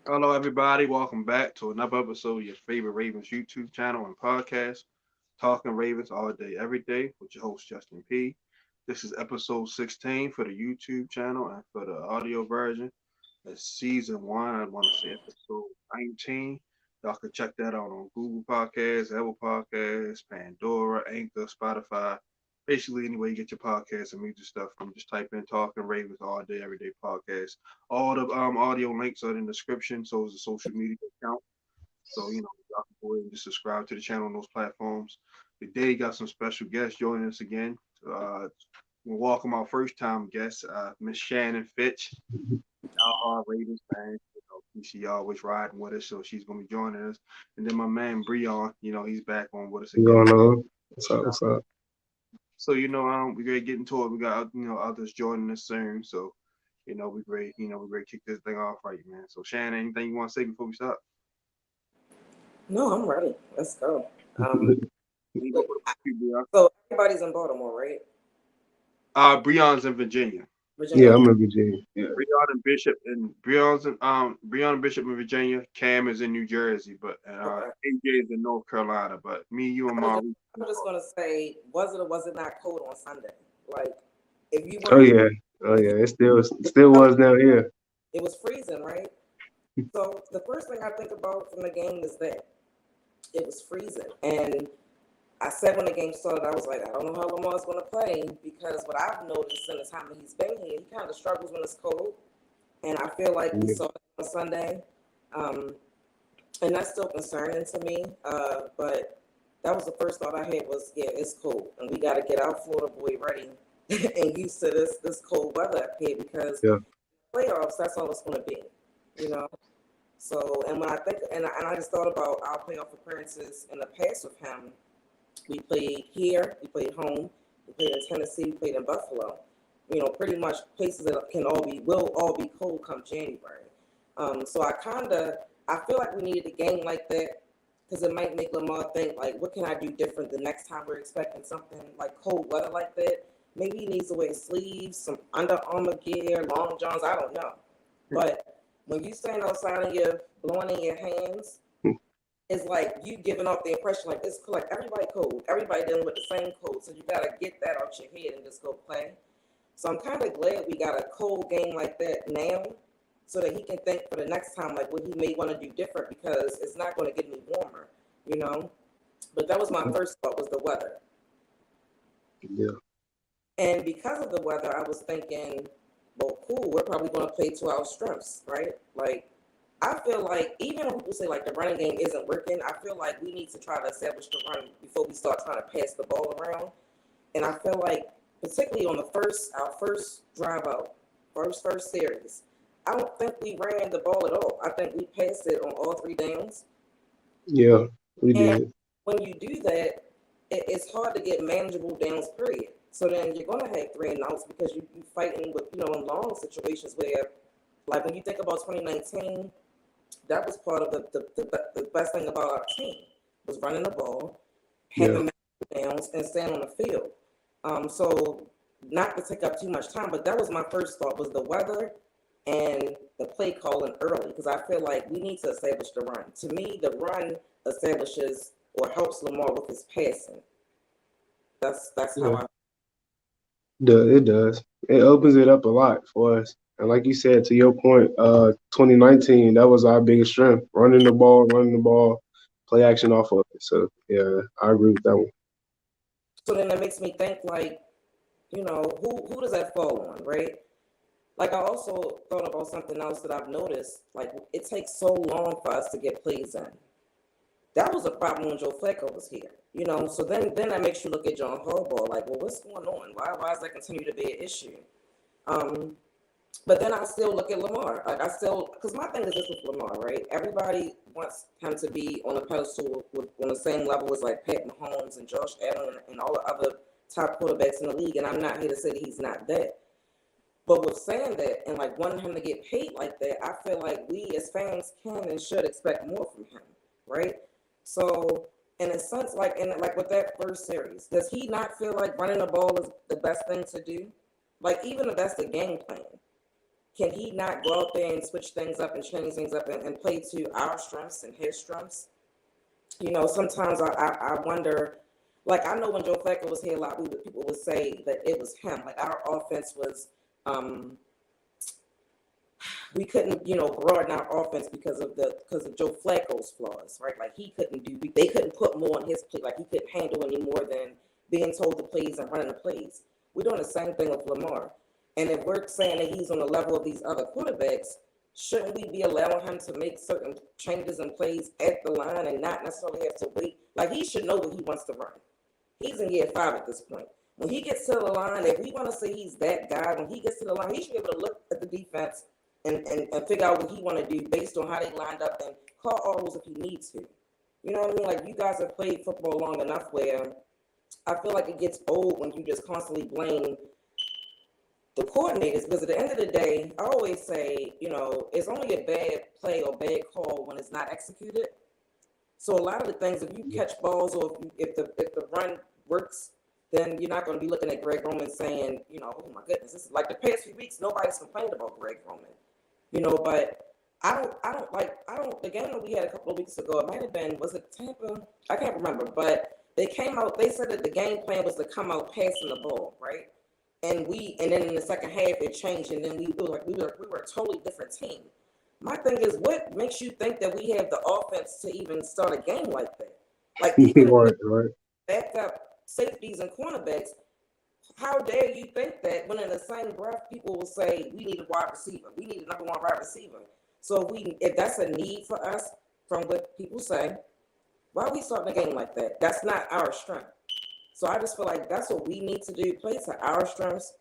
Hello, everybody. Welcome back to another episode of your favorite Ravens YouTube channel and podcast, Talking Ravens All Day, Every Day, with your host, Justin P. This is episode 16 for the YouTube channel, and for the audio version, it's season one. I want to say episode 19. Y'all can check that out on Google Podcasts, Apple Podcasts, Pandora, Anchor, Spotify. Basically, anywhere you get your podcasts and music stuff from, just type in Talking Ravens All Day, Every Day podcast. All the audio links are in the description, so is the social media account. So, y'all can go ahead and just subscribe to the channel on those platforms. Today, got some special guests joining us again. We'll welcome our first time guest, Miss Shannon Fitch, our Ravens fan. She always riding with us, so she's gonna be joining us. And then my man Brione, he's back on with us What's again. going on? What's up? What's up? So we're gonna get into it. We got others joining us soon. So we're ready to kick this thing off right, man. So Shannon, anything you want to say before we start? No, I'm ready. Let's go. Wait, Brion. so everybody's in Baltimore, right? Brion's in Virginia. Yeah, Virginia. I'm in Virginia. Yeah. Breon and Bishop in Virginia. Cam is in New Jersey, but Okay. AJ is in North Carolina. But me, you, and I was just, Maurice. I was just gonna say, was it or was it not cold on Sunday? Like, if you Oh were, yeah. Oh if you yeah. It still was down here. it was freezing, right? So the first thing I think about from the game is that it was freezing, and I said when the game started, I was like, I don't know how Lamar's gonna play because what I've noticed in the time that he's been here, he kind of struggles when it's cold, and I feel like we Yeah. saw it on Sunday. Um, and that's still concerning to me. But that was the first thought I had was, yeah, it's cold, and we got to get our Florida boy ready and used to this cold weather up here because Yeah. playoffs, that's all it's going to be, you know. So, and when I think, and I just thought about our playoff appearances in the past with him. We played here, we played home, we played in Tennessee, we played in Buffalo. Pretty much places that will all be cold come January. So I feel like we needed a game like that because it might make Lamar think like, what can I do different the next time we're expecting something like cold weather like that? Maybe he needs to wear sleeves, some Under Armour gear, long johns. I don't know, but when you stand outside and you're blowing in your hands, it's like you giving off the impression like it's cool, like everybody cold, everybody dealing with the same cold, so you gotta get that out your head and just go play. So I'm kind of glad we got a cold game like that now, so that he can think for the next time like what he may want to do different because it's not going to get any warmer, you know. But that was my first thought was the weather, Yeah. and because of the weather, I was thinking, well, cool, we're probably going to play to our strengths, right? Like I feel like even when people say like the running game isn't working, I feel like we need to try to establish the run before we start trying to pass the ball around. And I feel like particularly on our first drive out, first series, I don't think we ran the ball at all. I think we passed it on all three downs. Yeah. We And did. when you do that, it's hard to get manageable downs, period. So then you're gonna have three and outs because you fighting with in long situations where like when you think about 2019, that was part of the best thing about our team was running the ball, Yeah. having downs, and staying on the field. So not to take up too much time, but that was my first thought was the weather and the play calling early because I feel like we need to establish the run. To me, the run establishes or helps Lamar with his passing. That's how Yeah. I. It does. It opens it up a lot for us. And like you said, to your point, 2019, that was our biggest strength. Running the ball, play action off of it. So yeah, I agree with that one. So then that makes me think like, who does that fall on, right? Like I also thought about something else that I've noticed. Like it takes so long for us to get plays in. That was a problem when Joe Flacco was here. So then that makes you look at John Harbaugh like, well, what's going on? Why does that continue to be an issue? Um, but then I still look at Lamar. Like because my thing is this with Lamar, right? Everybody wants him to be on a pedestal on the same level as like Pat Mahomes and Josh Allen and all the other top quarterbacks in the league. And I'm not here to say that he's not that. But with saying that and like wanting him to get paid like that, I feel like we as fans can and should expect more from him, right? So in a sense, like with that first series, does he not feel like running the ball is the best thing to do? Like even if that's the game plan, Can he not go out there and switch things up and change things up and play to our strengths and his strengths? You know, sometimes I wonder, like, I know when Joe Flacco was here a lot, people would say that it was him. Like, our offense was, we couldn't, you know, broaden our offense because of Joe Flacco's flaws, right? Like, they couldn't put more on his plate. Like, he couldn't handle any more than being told the plays and running the plays. We're doing the same thing with Lamar. And if we're saying that he's on the level of these other quarterbacks, shouldn't we be allowing him to make certain changes and plays at the line and not necessarily have to wait? Like, he should know what he wants to run. He's in year 5 at this point. When he gets to the line, if we want to say he's that guy, when he gets to the line, he should be able to look at the defense and figure out what he want to do based on how they lined up and call audibles if he needs to. You know what I mean? Like, you guys have played football long enough where I feel like it gets old when you just constantly blame the coordinators, because at the end of the day, I always say, you know, it's only a bad play or bad call when it's not executed. So a lot of the things, if you catch balls or if the run works, then you're not going to be looking at Greg Roman saying, you know, oh my goodness, this is like the past few weeks, nobody's complained about Greg Roman, you know. But the game that we had a couple of weeks ago, it might have been, was it Tampa? I can't remember, but they came out, they said that the game plan was to come out passing the ball, right? And then in the second half it changed, and then we were a totally different team. My thing is, what makes you think that we have the offense to even start a game like that? Like, even right. backup safeties and cornerbacks, how dare you think that when in the same breath people will say we need a wide receiver, we need a number 1 wide receiver. So if that's a need for us, from what people say, why are we starting a game like that? That's not our strength. So I just feel like that's what we need to do, play to our strengths,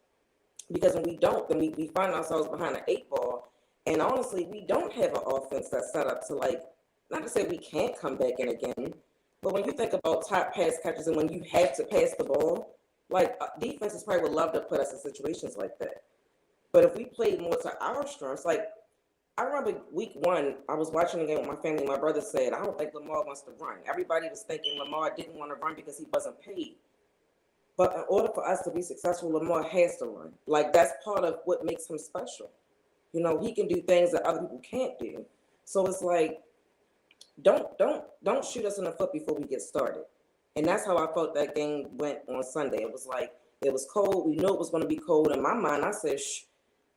because when we don't, then we find ourselves behind an 8 ball. And honestly, we don't have an offense that's set up to, like, not to say we can't come back in again, but when you think about top pass catches and when you have to pass the ball, like, defenses probably would love to put us in situations like that. But if we played more to our strengths, like, I remember week 1, I was watching the game with my family. My brother said, I don't think Lamar wants to run. Everybody was thinking Lamar didn't want to run because he wasn't paid. But in order for us to be successful, Lamar has to run. Like, that's part of what makes him special. You know, he can do things that other people can't do. So it's like, don't shoot us in the foot before we get started. And that's how I felt that game went on Sunday. It was like, it was cold. We knew it was going to be cold. In my mind, I said,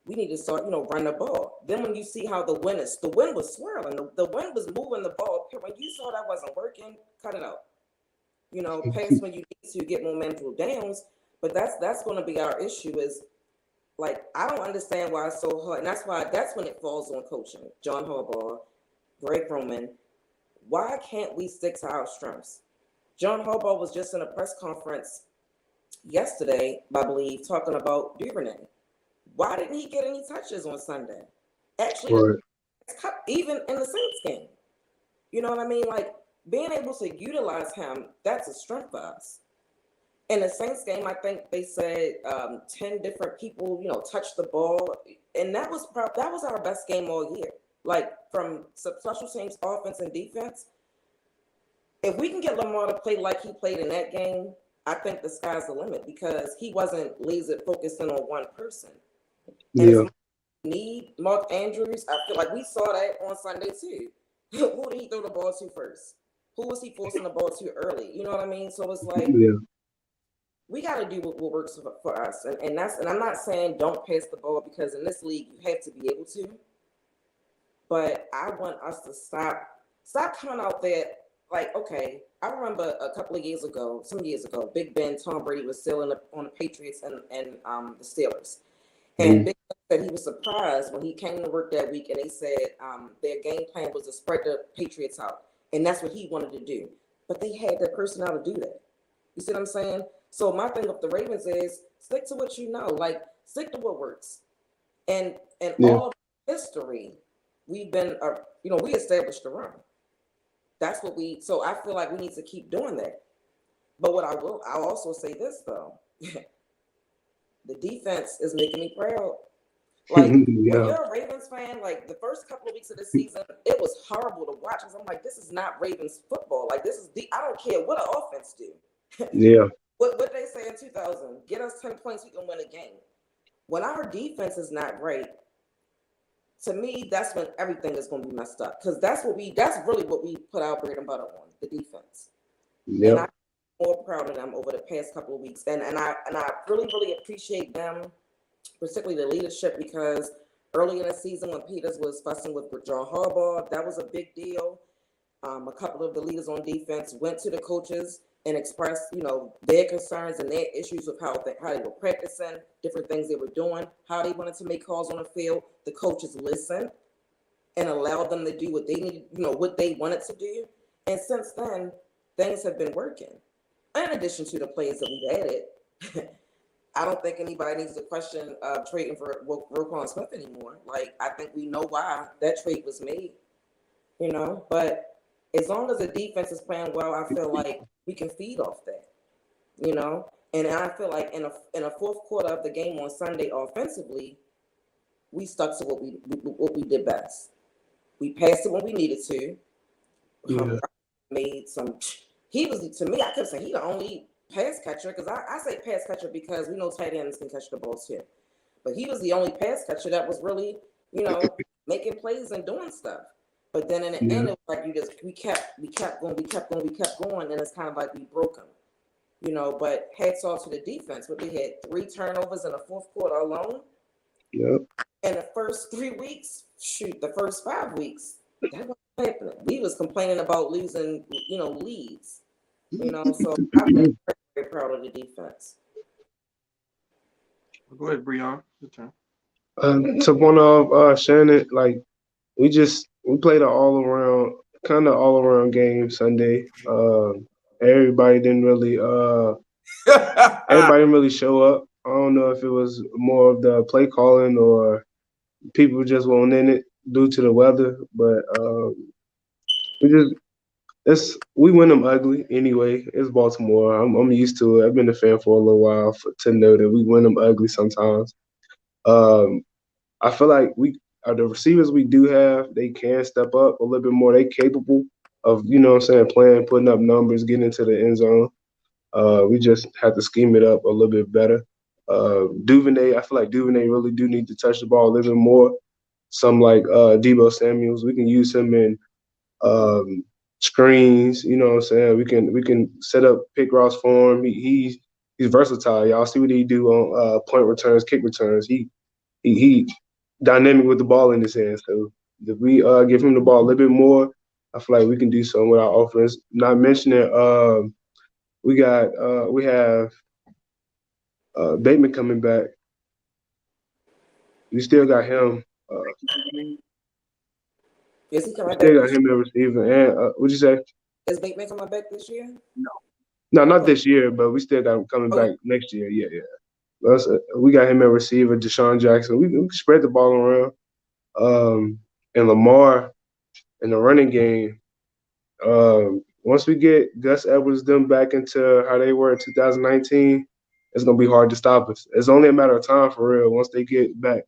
we need to start, you know, run the ball. Then when you see how the wind was swirling, the wind was moving the ball. When you saw that wasn't working, cut it out. You know, pass when you need to get momentum downs. But that's going to be our issue is, like, I don't understand why it's so hard. And that's when it falls on coaching. John Harbaugh, Greg Roman. Why can't we stick to our strengths? John Harbaugh was just in a press conference yesterday, I believe, talking about Brione. Why didn't he get any touches on Sunday? Actually, Right. even in the Saints game. You know what I mean? Like, being able to utilize him, that's a strength for us. In the Saints game, I think they said 10 different people, you know, touched the ball. And that was our best game all year. Like, from special teams, offense, and defense. If we can get Lamar to play like he played in that game, I think the sky's the limit, because he wasn't laser focused in on one person. And Yeah. need Mark Andrews, I feel like we saw that on Sunday too. Who did he throw the ball to first? Who was he forcing the ball to early? You know what I mean? So it's like, Yeah. we got to do what works for us. And I'm not saying don't pass the ball, because in this league you have to be able to. But I want us to stop coming out there like, okay, I remember some years ago, Big Ben, Tom Brady was still on the Patriots and the Steelers. And Big Ben said he was surprised when he came to work that week and they said their game plan was to spread the Patriots out. And that's what he wanted to do. But they had the personnel to do that. You see what I'm saying? So my thing with the Ravens is stick to what you know. Like, stick to what works. And all of history, we've been, we established the run. That's what so I feel like we need to keep doing that. But I'll also say this though. The defense is making me proud. Like, when you're a Ravens fan, like, the first couple of weeks of the season, it was horrible to watch, because I'm like, this is not Ravens football. Like, this is I don't care what an offense do. Yeah. What they say in 2000, get us 10 points, we can win a game. When our defense is not right, to me, that's when everything is going to be messed up because that's really what we put our bread and butter on, the defense. Yep. And I'm more proud of them over the past couple of weeks, and I really appreciate them, particularly the leadership, because early in the season when Peters was fussing with John Harbaugh, that was a big deal. A couple of the leaders on defense went to the coaches and expressed, their concerns and their issues with how they were practicing, different things they were doing, how they wanted to make calls on the field. The coaches listened and allowed them to do what they needed, what they wanted to do. And since then, things have been working. In addition to the players that we've added, I don't think anybody needs to question trading for Roquan Smith anymore. Like, I think we know why that trade was made, But as long as the defense is playing well, I feel like we can feed off that, And I feel like in a fourth quarter of the game on Sunday offensively, we stuck to what we did best. We passed it when we needed to. Yeah. Made some. He was, to me, I could say he the only pass catcher, because I say pass catcher because we know tight ends can catch the balls too. But he was the only pass catcher that was really, making plays and doing stuff. But then in the end, it was like we kept going, and it's kind of like we broke them, But hats off to the defense, but we had 3 turnovers in the fourth quarter alone. Yep. And the first 3 weeks, the first 5 weeks, that wasn't happening. We was complaining about losing, leads, So I'm very, very proud of the defense. Go ahead, Brione. Your turn. To one of Shannon, like we played an all around game Sunday. Everybody didn't really show up. I don't know if it was more of the play calling or people just weren't in it due to the weather, but we win them ugly anyway. It's Baltimore. I'm used to it. I've been a fan for a little while to know that we win them ugly sometimes. I feel like the receivers we do have, they can step up a little bit more. They capable of, playing, putting up numbers, getting into the end zone. We just have to scheme it up a little bit better. Duvernay, I feel like Duvernay really do need to touch the ball a little bit more. Some like Debo Samuels, we can use him in screens. We can set up pick routes for him. He's versatile. Y'all see what he do on point returns, kick returns. He dynamic with the ball in his hands. So if we give him the ball a little bit more, I feel like we can do something with our offense. Not mentioning we have Bateman coming back. We still got him. Is he coming back? Still got him at receiver. And what'd you say? Is Bateman coming back this year? No, not this year, but we still got him coming back next year. Yeah. We got him at receiver, Deshaun Jackson. We can spread the ball around. And Lamar in the running game, once we get Gus Edwards them back into how they were in 2019, it's going to be hard to stop us. It's only a matter of time for real once they get back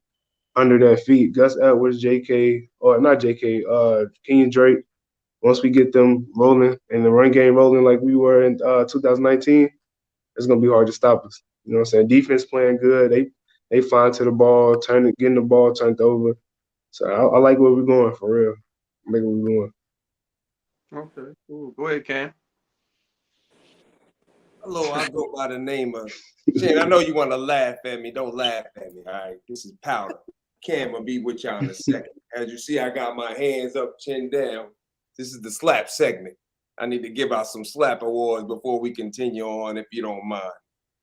under their feet. Gus Edwards, Kenyon Drake, once we get them rolling and the run game rolling like we were in 2019, it's going to be hard to stop us. You know what I'm saying? Defense playing good. They flying to the ball, getting the ball turned over. So I like where we're going for real. I like where we're going. Okay, cool. Go ahead, Cam. Hello, I go by the name of Shannon. I know you want to laugh at me. Don't laugh at me, all right? This is Powder. Cam will be with y'all in a second. As you see, I got my hands up, chin down. This is the slap segment. I need to give out some slap awards before we continue on, if you don't mind.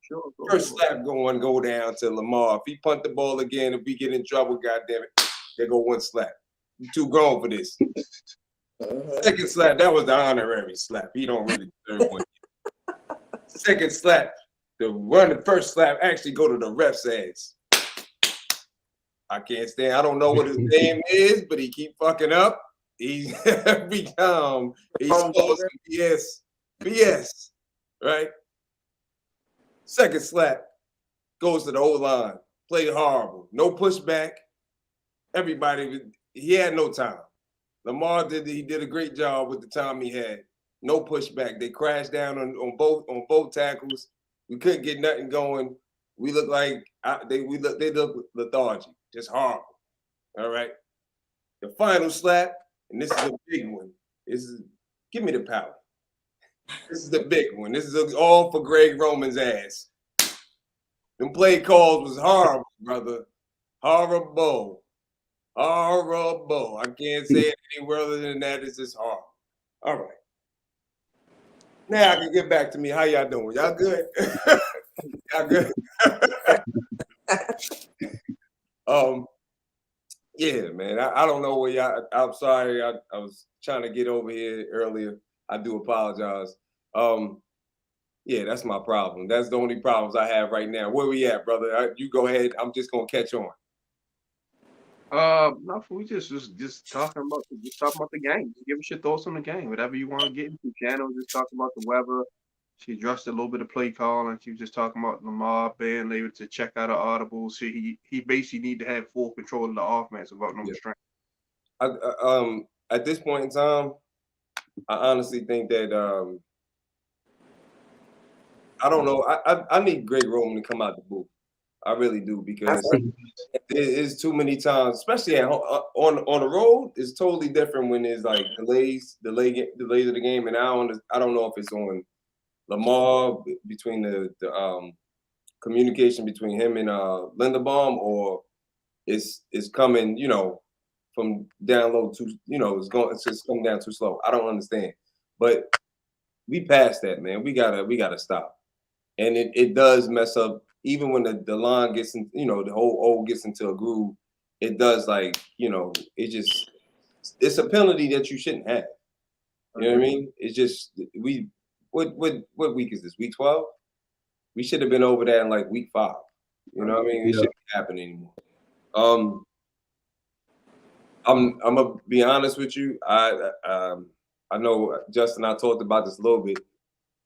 Sure. First slap go down to Lamar. If he punt the ball again, if we get in trouble, goddamn it, there go one slap. You too grown for this. Second slap, that was the honorary slap. He don't really deserve one. Second slap, the first slap actually go to the ref's ass. I can't stand. I don't know what his name is, but he keep fucking up. He's every time he's supposed to BS, right? Second slap goes to the O-line. Played horrible. No pushback. Everybody, he had no time. Lamar did a great job with the time he had. No pushback. They crashed down on both tackles. We couldn't get nothing going. We look like they look lethargic. Just horrible. All right. The final slap, and this is a big one. Give me the power. This is the big one. This is all for Greg Roman's ass. Them play calls was horrible, brother. Horrible. Horrible. I can't say it any other than that. It's just horrible. All right. Now I can get back to me. How y'all doing? Y'all good? Y'all good? Yeah, man. I don't know where y'all. I'm sorry. I was trying to get over here earlier. I do apologize. Yeah, that's my problem. That's the only problems I have right now. Where we at, brother? You go ahead. I'm just gonna catch on. No, we just talking about the game. Just give us your thoughts on the game. Whatever you want to get into. Shannon was just talking about the weather. She addressed a little bit of play call, and she was just talking about Lamar being able to check out an audible. So he basically need to have full control of the offense without no restraint. At this point in time, I honestly think that I don't know. I need Greg Roman to come out the booth. I really do, because it is too many times, especially on the road. It's totally different when there's like delays of the game, and I don't know if it's on Lamar between the communication between him and Linderbaum, or it's coming, from down low too, it's just coming down too slow. I don't understand, but we passed that, man. We gotta stop, and it does mess up. Even when the line gets in, the whole O gets into a groove, it does, it's a penalty that you shouldn't have. You know what I mean? It's just what week is this? Week 12? We should have been over that in like week 5. You know what I mean? It shouldn't happen anymore. I'm gonna be honest with you. I know Justin, I talked about this a little bit.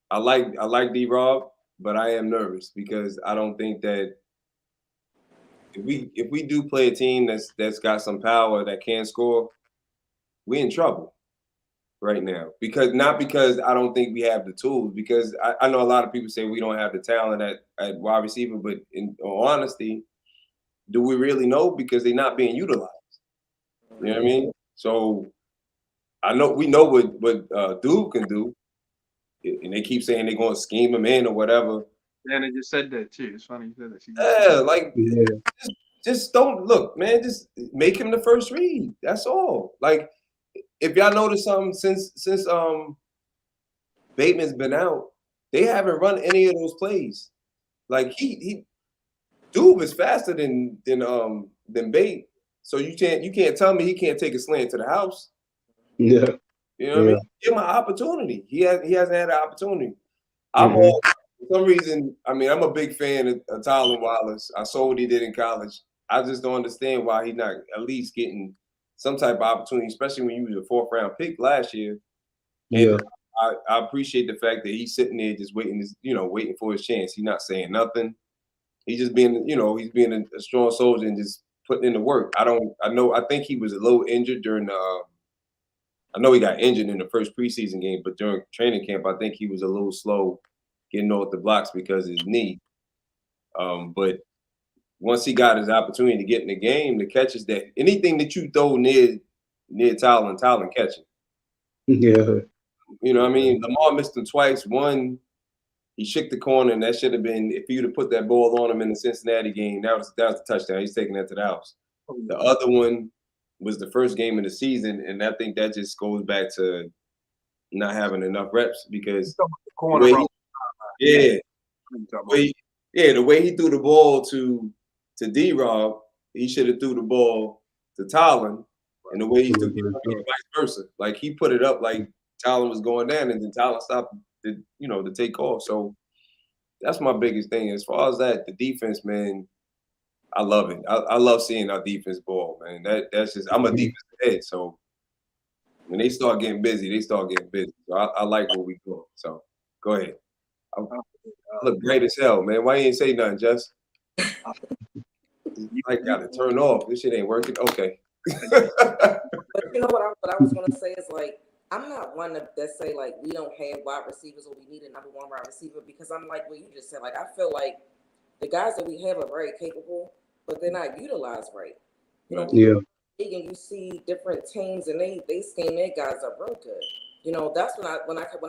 I like D-Rob, but I am nervous because I don't think that if we do play a team that's got some power that can score, we're in trouble right now. Not because I don't think we have the tools, because I know a lot of people say we don't have the talent at wide receiver, but in all honesty, do we really know? Because they're not being utilized. You know what I mean? So we know what Dude can do, and they keep saying they're going to scheme him in or whatever. And they just said that too. It's funny you said that. Just don't look, man. Just make him the first read. That's all. Like, if y'all notice something, since Bateman's been out, they haven't run any of those plays. Like Dude is faster than Bate. So you can't tell me he can't take a slant to the house. Yeah. You know what I mean? Give him an opportunity. He hasn't had an opportunity. For some reason, I'm a big fan of Tyler Wallace. I saw what he did in college. I just don't understand why he's not at least getting some type of opportunity, especially when you was a 4th round pick last year. And I appreciate the fact that he's sitting there just waiting for his chance. He's not saying nothing. He's just being, he's being a strong soldier and just putting in the work. I think he was a little injured during I know he got injured in the first preseason game, but during training camp, I think he was a little slow getting off the blocks because of his knee. But once he got his opportunity to get in the game, the catches that anything that you throw near Towler catching. Yeah. You know what I mean? Lamar missed him twice. One, he shook the corner, and that should have been, if you'd have put that ball on him in the Cincinnati game, that was the touchdown. He's taking that to the house. The other one was the first game of the season, and I think that just goes back to not having enough reps because the way he threw the ball to D-Rob, he should have threw the ball to Towler, and the way he threw it, vice versa. Like, he put it up like Towler was going down, and then Towler stopped to take off. So that's my biggest thing. As far as that, the defense, man, I love it. I love seeing our defense ball, man. That's just, I'm a defensive head, so when they start getting busy, they start getting busy. So I like where we go. So go ahead. I look great as hell, man. Why you ain't say nothing, Jess? I got to turn off. This shit ain't working. Okay. But you know what I was gonna say is, like, I'm not one that say like we don't have wide receivers or we need a number 1 wide receiver, because I'm like what you just said. Like, I feel like the guys that we have are very capable, but they're not utilized right. league and you see different teams and they scheme their guys up real good. You know, that's when I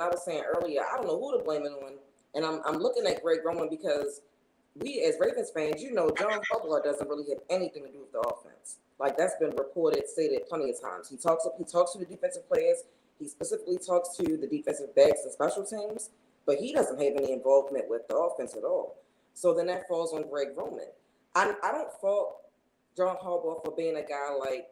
was saying earlier, I don't know who to blame it on, and I'm looking at Greg Roman because we as Ravens fans, you know, John Harbaugh doesn't really have anything to do with the offense. Like that's been reported, stated plenty of times. He talks to the defensive players. He specifically talks to the defensive backs and special teams, but he doesn't have any involvement with the offense at all. So then that falls on Greg Roman. I don't fault John Harbaugh for being a guy like,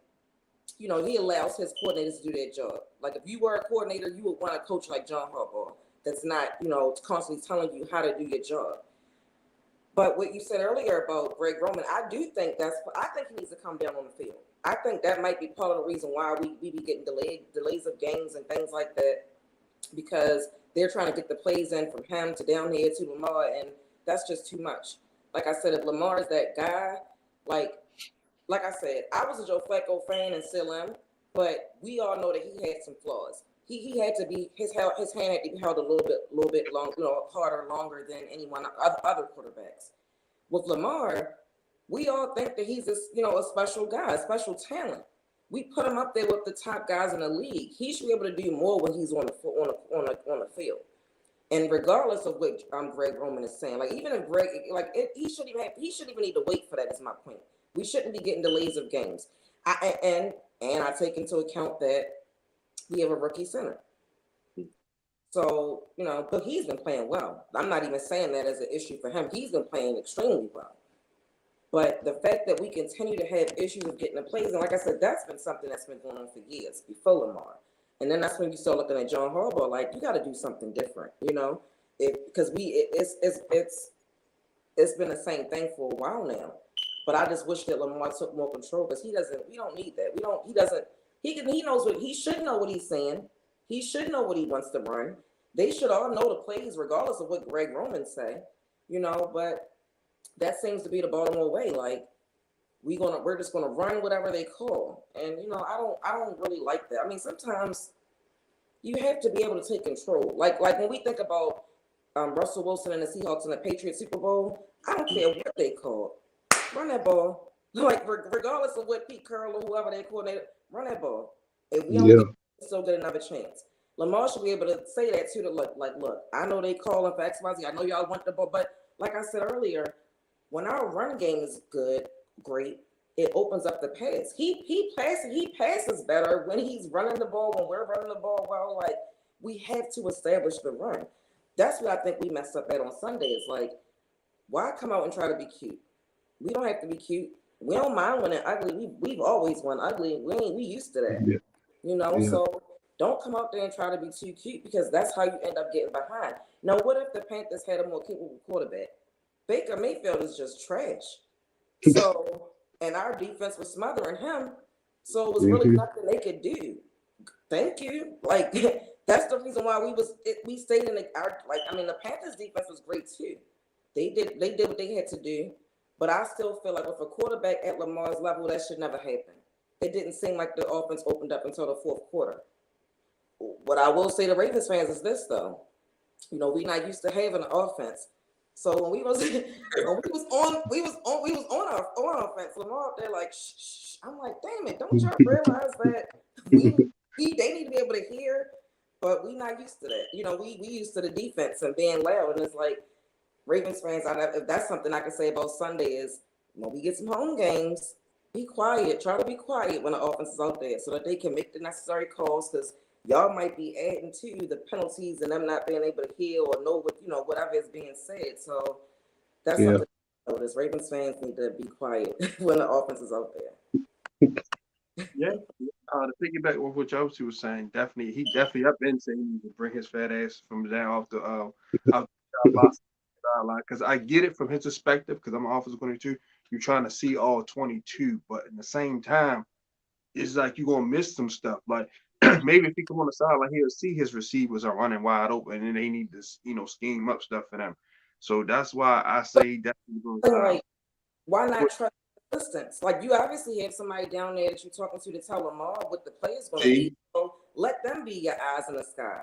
you know, he allows his coordinators to do their job. Like if you were a coordinator, you would want a coach like John Harbaugh that's not, you know, constantly telling you how to do your job. But what you said earlier about Greg Roman, I think he needs to come down on the field. I think that might be part of the reason why we be getting delays of games and things like that, because they're trying to get the plays in from him to down here to Lamar, and that's just too much. Like I said, if Lamar is that guy, like I said, I was a Joe Flacco fan and still am, but we all know that he had some flaws. He had to be his hand had to be held a little bit long, you know, longer than anyone other quarterbacks. With Lamar, we all think that he's a special guy, a special talent. We put him up there with the top guys in the league. He should be able to do more when he's on the field. And regardless of what Greg Roman is saying, like even if Greg, he shouldn't even need to wait for that. Is my point. We shouldn't be getting delays of games. I take into account that we have a rookie center. So, you know, but he's been playing well. I'm not even saying that as an issue for him. He's been playing extremely well. But the fact that we continue to have issues with getting the plays, and like I said, that's been something that's been going on for years before Lamar. And then that's when you start looking at John Harbaugh, like you got to do something different, you know, because it's been the same thing for a while now. But I just wish that Lamar took more control because we don't need that. He knows he should know what he's saying. He should know what he wants to run. They should all know the plays regardless of what Greg Roman say, you know, but that seems to be the Baltimore way. Like we're just gonna run whatever they call. And you know, I don't really like that. I mean, sometimes you have to be able to take control. Like when we think about Russell Wilson and the Seahawks in the Patriots Super Bowl, I don't care what they call. Run that ball. Like regardless of what Pete Carroll or whoever they coordinated, run that ball. If we don't still get another chance. Lamar should be able to say that too. Look, I know they calling for XYZ. I know y'all want the ball, but like I said earlier, when our run game is great, it opens up the pass. He passes better when he's running the ball, when we're running the ball well. Like we have to establish the run. That's what I think we messed up at on Sunday. It's like, why come out and try to be cute? We don't have to be cute. We don't mind winning ugly. We've always won ugly. We used to that. Yeah. You know, so don't come out there and try to be too cute because that's how you end up getting behind. Now, what if the Panthers had a more capable quarterback? Baker Mayfield is just trash. So, and our defense was smothering him. So it was really nothing they could do. Thank you. Like that's the reason why we stayed in the Panthers defense was great too. They did what they had to do. But I still feel like with a quarterback at Lamar's level, that should never happen. It didn't seem like the offense opened up until the fourth quarter. What I will say to Ravens fans is this, though. You know, we're not used to having an offense. So when we was on our offense, Lamar up there like, shh. I'm like, damn it, don't y'all realize that they need to be able to hear, but we not used to that. You know, we used to the defense and being loud, and it's like, Ravens fans, if that's something I can say about Sunday is when we get some home games, be quiet. Try to be quiet when the offense is out there so that they can make the necessary calls because y'all might be adding to the penalties and them not being able to hear or know whatever is being said. So that's something I notice. Ravens fans need to be quiet when the offense is out there. Yeah. To piggyback with what Josie was saying, he definitely I've been saying he needs to bring his fat ass from down off the sideline because I get it from his perspective because I'm an offensive coordinator too. You're trying to see all 22, but at the same time, it's like you're gonna miss some stuff. Like maybe if he come on the sideline, he'll see his receivers are running wide open and they need to scheme up stuff for them. So that's why I say definitely. Why not trust assistants? Like you obviously have somebody down there that you're talking to tell Lamar what the players going to be. So let them be your eyes in the sky.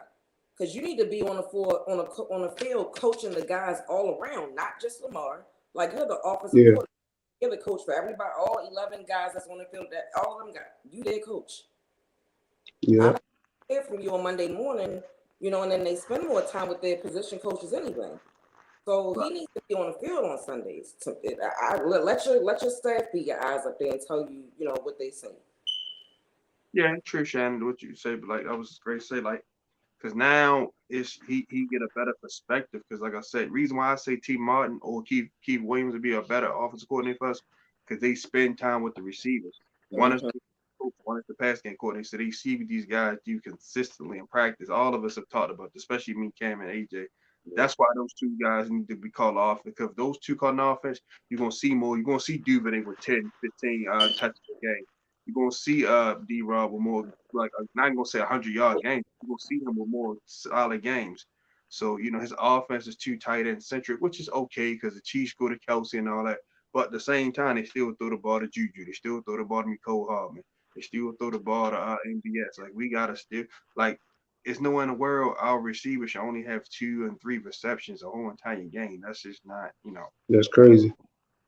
Because you need to be on the field coaching the guys all around, not just Lamar. Like you're the offensive coordinator. You're the coach for everybody, all 11 guys that's on the field. That all of them got you, their coach. Yeah, I hear from you on Monday morning, and then they spend more time with their position coaches anyway. So he needs to be on the field on Sundays. Let your staff be your eyes up there and tell you, what they say. Yeah, true, Shannon, what you say, but like that was great to say, like, because now it's he get a better perspective. Because like I said, reason why I say T Martin or Keith Williams would be a better offensive coordinator for us, because they spend time with the receivers. One is Mm-hmm. the coach, one is the pass game coordinator. So they see what these guys do consistently in practice. All of us have talked about this, especially me, Cam, and AJ. That's why those two guys need to be called off, because if those two called offense, you're gonna see more. You're gonna see Duvernay with 10, 15 touches a game. You're gonna see D Rob with more, like, not gonna say 100-yard games. You're gonna see him with more solid games. So his offense is too tight end centric, which is okay because the Chiefs go to Kelsey and all that. But at the same time, they still throw the ball to Juju. They still throw the ball to Nicole Hardman. They still throw the ball to MBS. Like, we gotta still, like, it's nowhere in the world our receivers should only have 2 and 3 receptions a whole entire game. That's just not, that's crazy.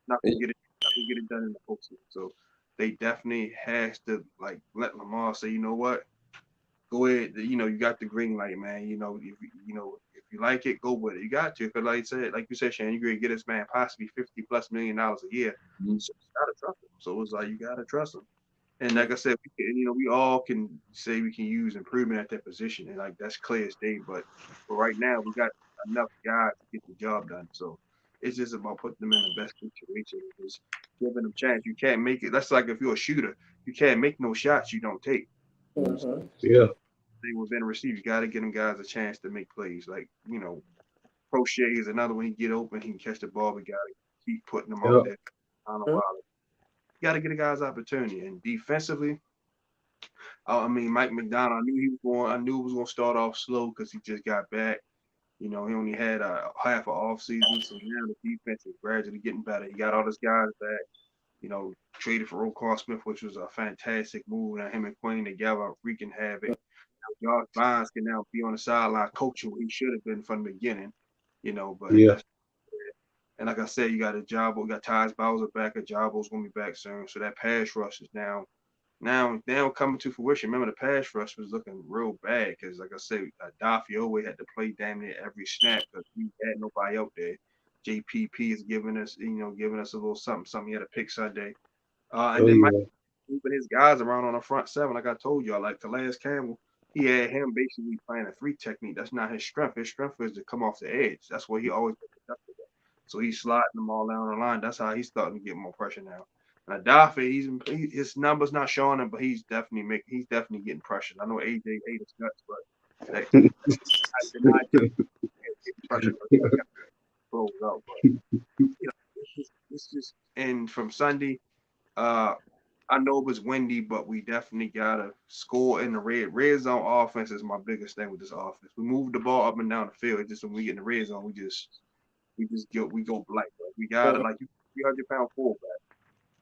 not gonna get it, not gonna get it done in the postseason. So they definitely has to, like, let Lamar say, you know what, go ahead. You got the green light, man. If you like it, go with it. You got to, because like you said, Shannon, you gonna get this man possibly $50+ million a year. Mhm. So you gotta trust him. So it's like you gotta trust him. And like I said, we all can say we can use improvement at that position, and like that's clear as day. But for right now, we got enough guys to get the job done. So it's just about putting them in the best situation, and just giving them chance. You can't make it. That's like if you're a shooter, you can't make no shots you don't take. Mm-hmm. Yeah, They were being received. You got to give them guys a chance to make plays. Like, Crochet is another one. He get open, he can catch the ball. We got to keep putting them out yeah, there. I don't know why. You got to get the guys opportunity. And defensively, I mean, Mike McDonald, I knew it was going to start off slow because he just got back. He only had half an off season, so now the defense is gradually getting better. He got all his guys back. Traded for Roquan Smith, which was a fantastic move. Now him and Queen together wreaking havoc. Josh Bynes can now be on the sideline coaching what he should have been from the beginning. But yeah, that's, and like I said, you got a Jabo, you got Tyus Bowser back. A Jabo's gonna be back soon. So that pass rush is now coming to fruition. Remember, the pass rush was looking real bad because, like I said, Dafio had to play damn near every snap because we had nobody out there. JPP is giving us a little something, something. He had a pick Sunday. And oh then Mike yeah, moving his guys around on the front seven, like I told y'all, like Calais Campbell, he had him basically playing a 3 technique. That's not his strength. His strength is to come off the edge. That's what he always did. So he's sliding them all down the line. That's how he's starting to get more pressure now. And his numbers not showing him, but he's definitely getting pressure. I know AJ ate his guts, but that I did not get pressure because he got closed out. But it's just and from Sunday, uh, I know it was windy, but we definitely gotta score in the red zone. Offense is my biggest thing with this offense. We move the ball up and down the field. It's just when we get in the red zone, we go blank. Like, we gotta, like, you 300-pound fullback.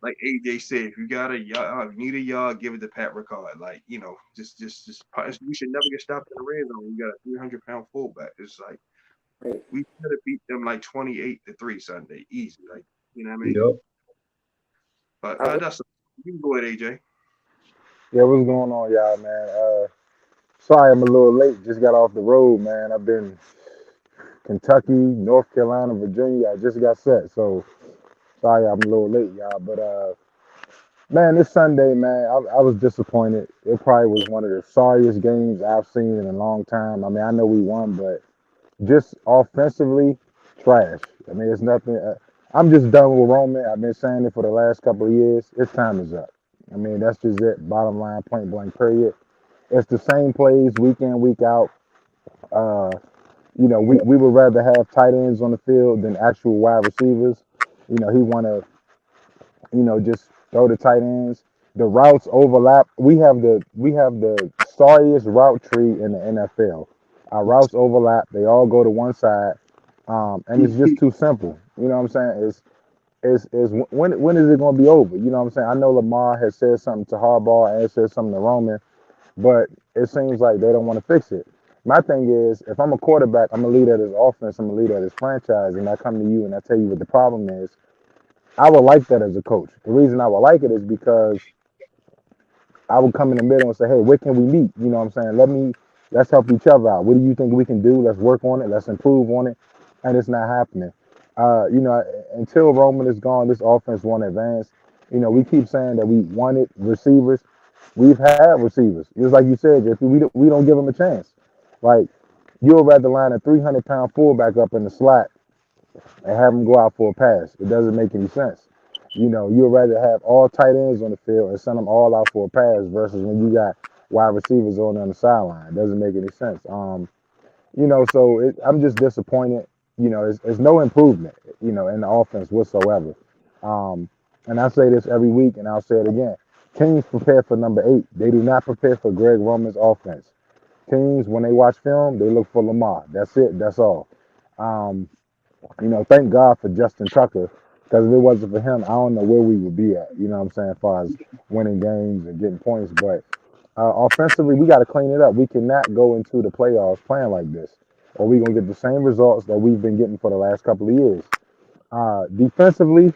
Like AJ said, if you got a yard, you need a yard, give it to Pat Ricard. Like, just we should never get stopped in the red zone. We got a 300-pound fullback. It's like Right. we could have beat them like 28-3 Sunday, easy. Like, you know what I mean? yep. But I that's you can go ahead, AJ. Yeah, what's going on, y'all, man? Sorry I'm a little late. Just got off the road, man. I've been Kentucky, North Carolina, Virginia. I just got set, so sorry I'm a little late, y'all. But man, this Sunday, man, I was disappointed. It probably was one of the sorriest games I've seen in a long time. I mean, I know we won, but just offensively, trash. I mean, it's nothing. I'm just done with Roman. I've been saying it for the last couple of years. His time is up. I mean, that's just it. Bottom line, point blank, period. It's the same plays week in, week out. Uh, we would rather have tight ends on the field than actual wide receivers. He want to, just throw the tight ends. The routes overlap. We have the sorriest route tree in the NFL. Our routes overlap. They all go to one side, and it's just too simple. You know what I'm saying? Is when is it going to be over? You know what I'm saying? I know Lamar has said something to Harbaugh and said something to Roman, but it seems like they don't want to fix it. My thing is, if I'm a quarterback, I'm a leader of this offense, I'm a leader of this franchise, and I come to you and I tell you what the problem is. I would like that as a coach. The reason I would like it is because I would come in the middle and say, hey, where can we meet? You know what I'm saying? Let's help each other out. What do you think we can do? Let's work on it. Let's improve on it. And it's not happening. You know, until Roman is gone, this offense won't advance. You know, we keep saying that we wanted receivers. We've had receivers. Just like you said, if we don't give them a chance. Like, you'll rather line a 300-pound fullback up in the slot and have them go out for a pass. It doesn't make any sense. You know, you'd rather have all tight ends on the field and send them all out for a pass versus when you got wide receivers on the sideline. It doesn't make any sense. You know, so I'm just disappointed. You know, it's no improvement, you know, in the offense whatsoever. Um, and I say this every week, and I'll say it again. Teams prepare for number 8. They do not prepare for Greg Roman's offense. Teams, when they watch film, they look for Lamar. That's it. That's all. Um, you know, thank God for Justin Tucker, because if it wasn't for him, I don't know where we would be at. You know what I'm saying, as far as winning games and getting points. But offensively, we got to clean it up. We cannot go into the playoffs playing like this, or we're going to get the same results that we've been getting for the last couple of years. Defensively,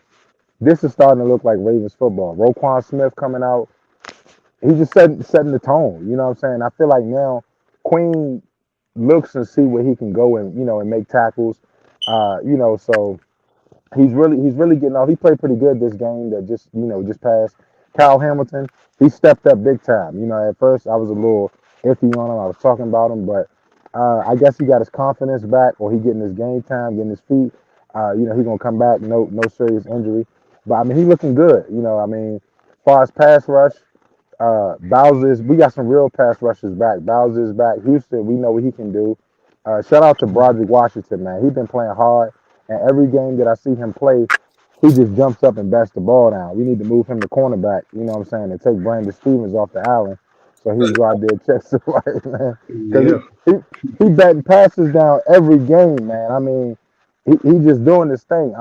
this is starting to look like Ravens football. Roquan Smith coming out, he's just setting the tone. You know what I'm saying? I feel like now Queen looks and see where he can go and, you know, and make tackles. You know, so he's really getting off. He played pretty good this game that just passed. Kyle Hamilton, he stepped up big time. You know, at first I was a little iffy on him. I was talking about him, but I guess he got his confidence back, or he getting his game time, getting his feet. You know, he's gonna come back, no serious injury. But I mean, he looking good. You know, I mean, as far as pass rush, Bowser's, we got some real pass rushers back. Bowser's back. Houston, we know what he can do. Shout out to Broderick Washington, man. He's been playing hard, and every game that I see him play, he just jumps up and bats the ball down. We need to move him to cornerback, you know what I'm saying, and take Brandon Stevens off the island so he can go out there and check somebody, man. Because Yeah. he batting passes down every game, man. I mean, he just doing this thing.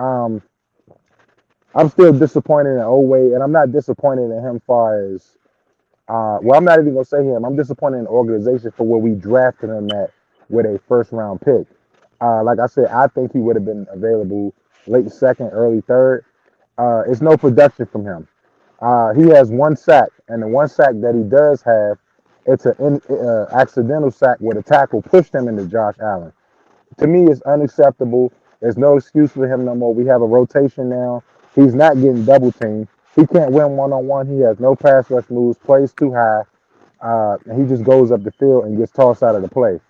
I'm still disappointed in Oway, and I'm not disappointed in him far as well, I'm not even gonna say him. I'm disappointed in the organization for where we drafted him at with a first round pick. Like I said, I think he would have been available late second, early third. It's no production from him. He has one sack, and the one sack that he does have, it's an accidental sack where the tackle pushed him into Josh Allen. To me, it's unacceptable. There's no excuse for him no more. We have a rotation now. He's not getting double teamed. He can't win one on one. He has no pass rush moves, plays too high, and he just goes up the field and gets tossed out of the play.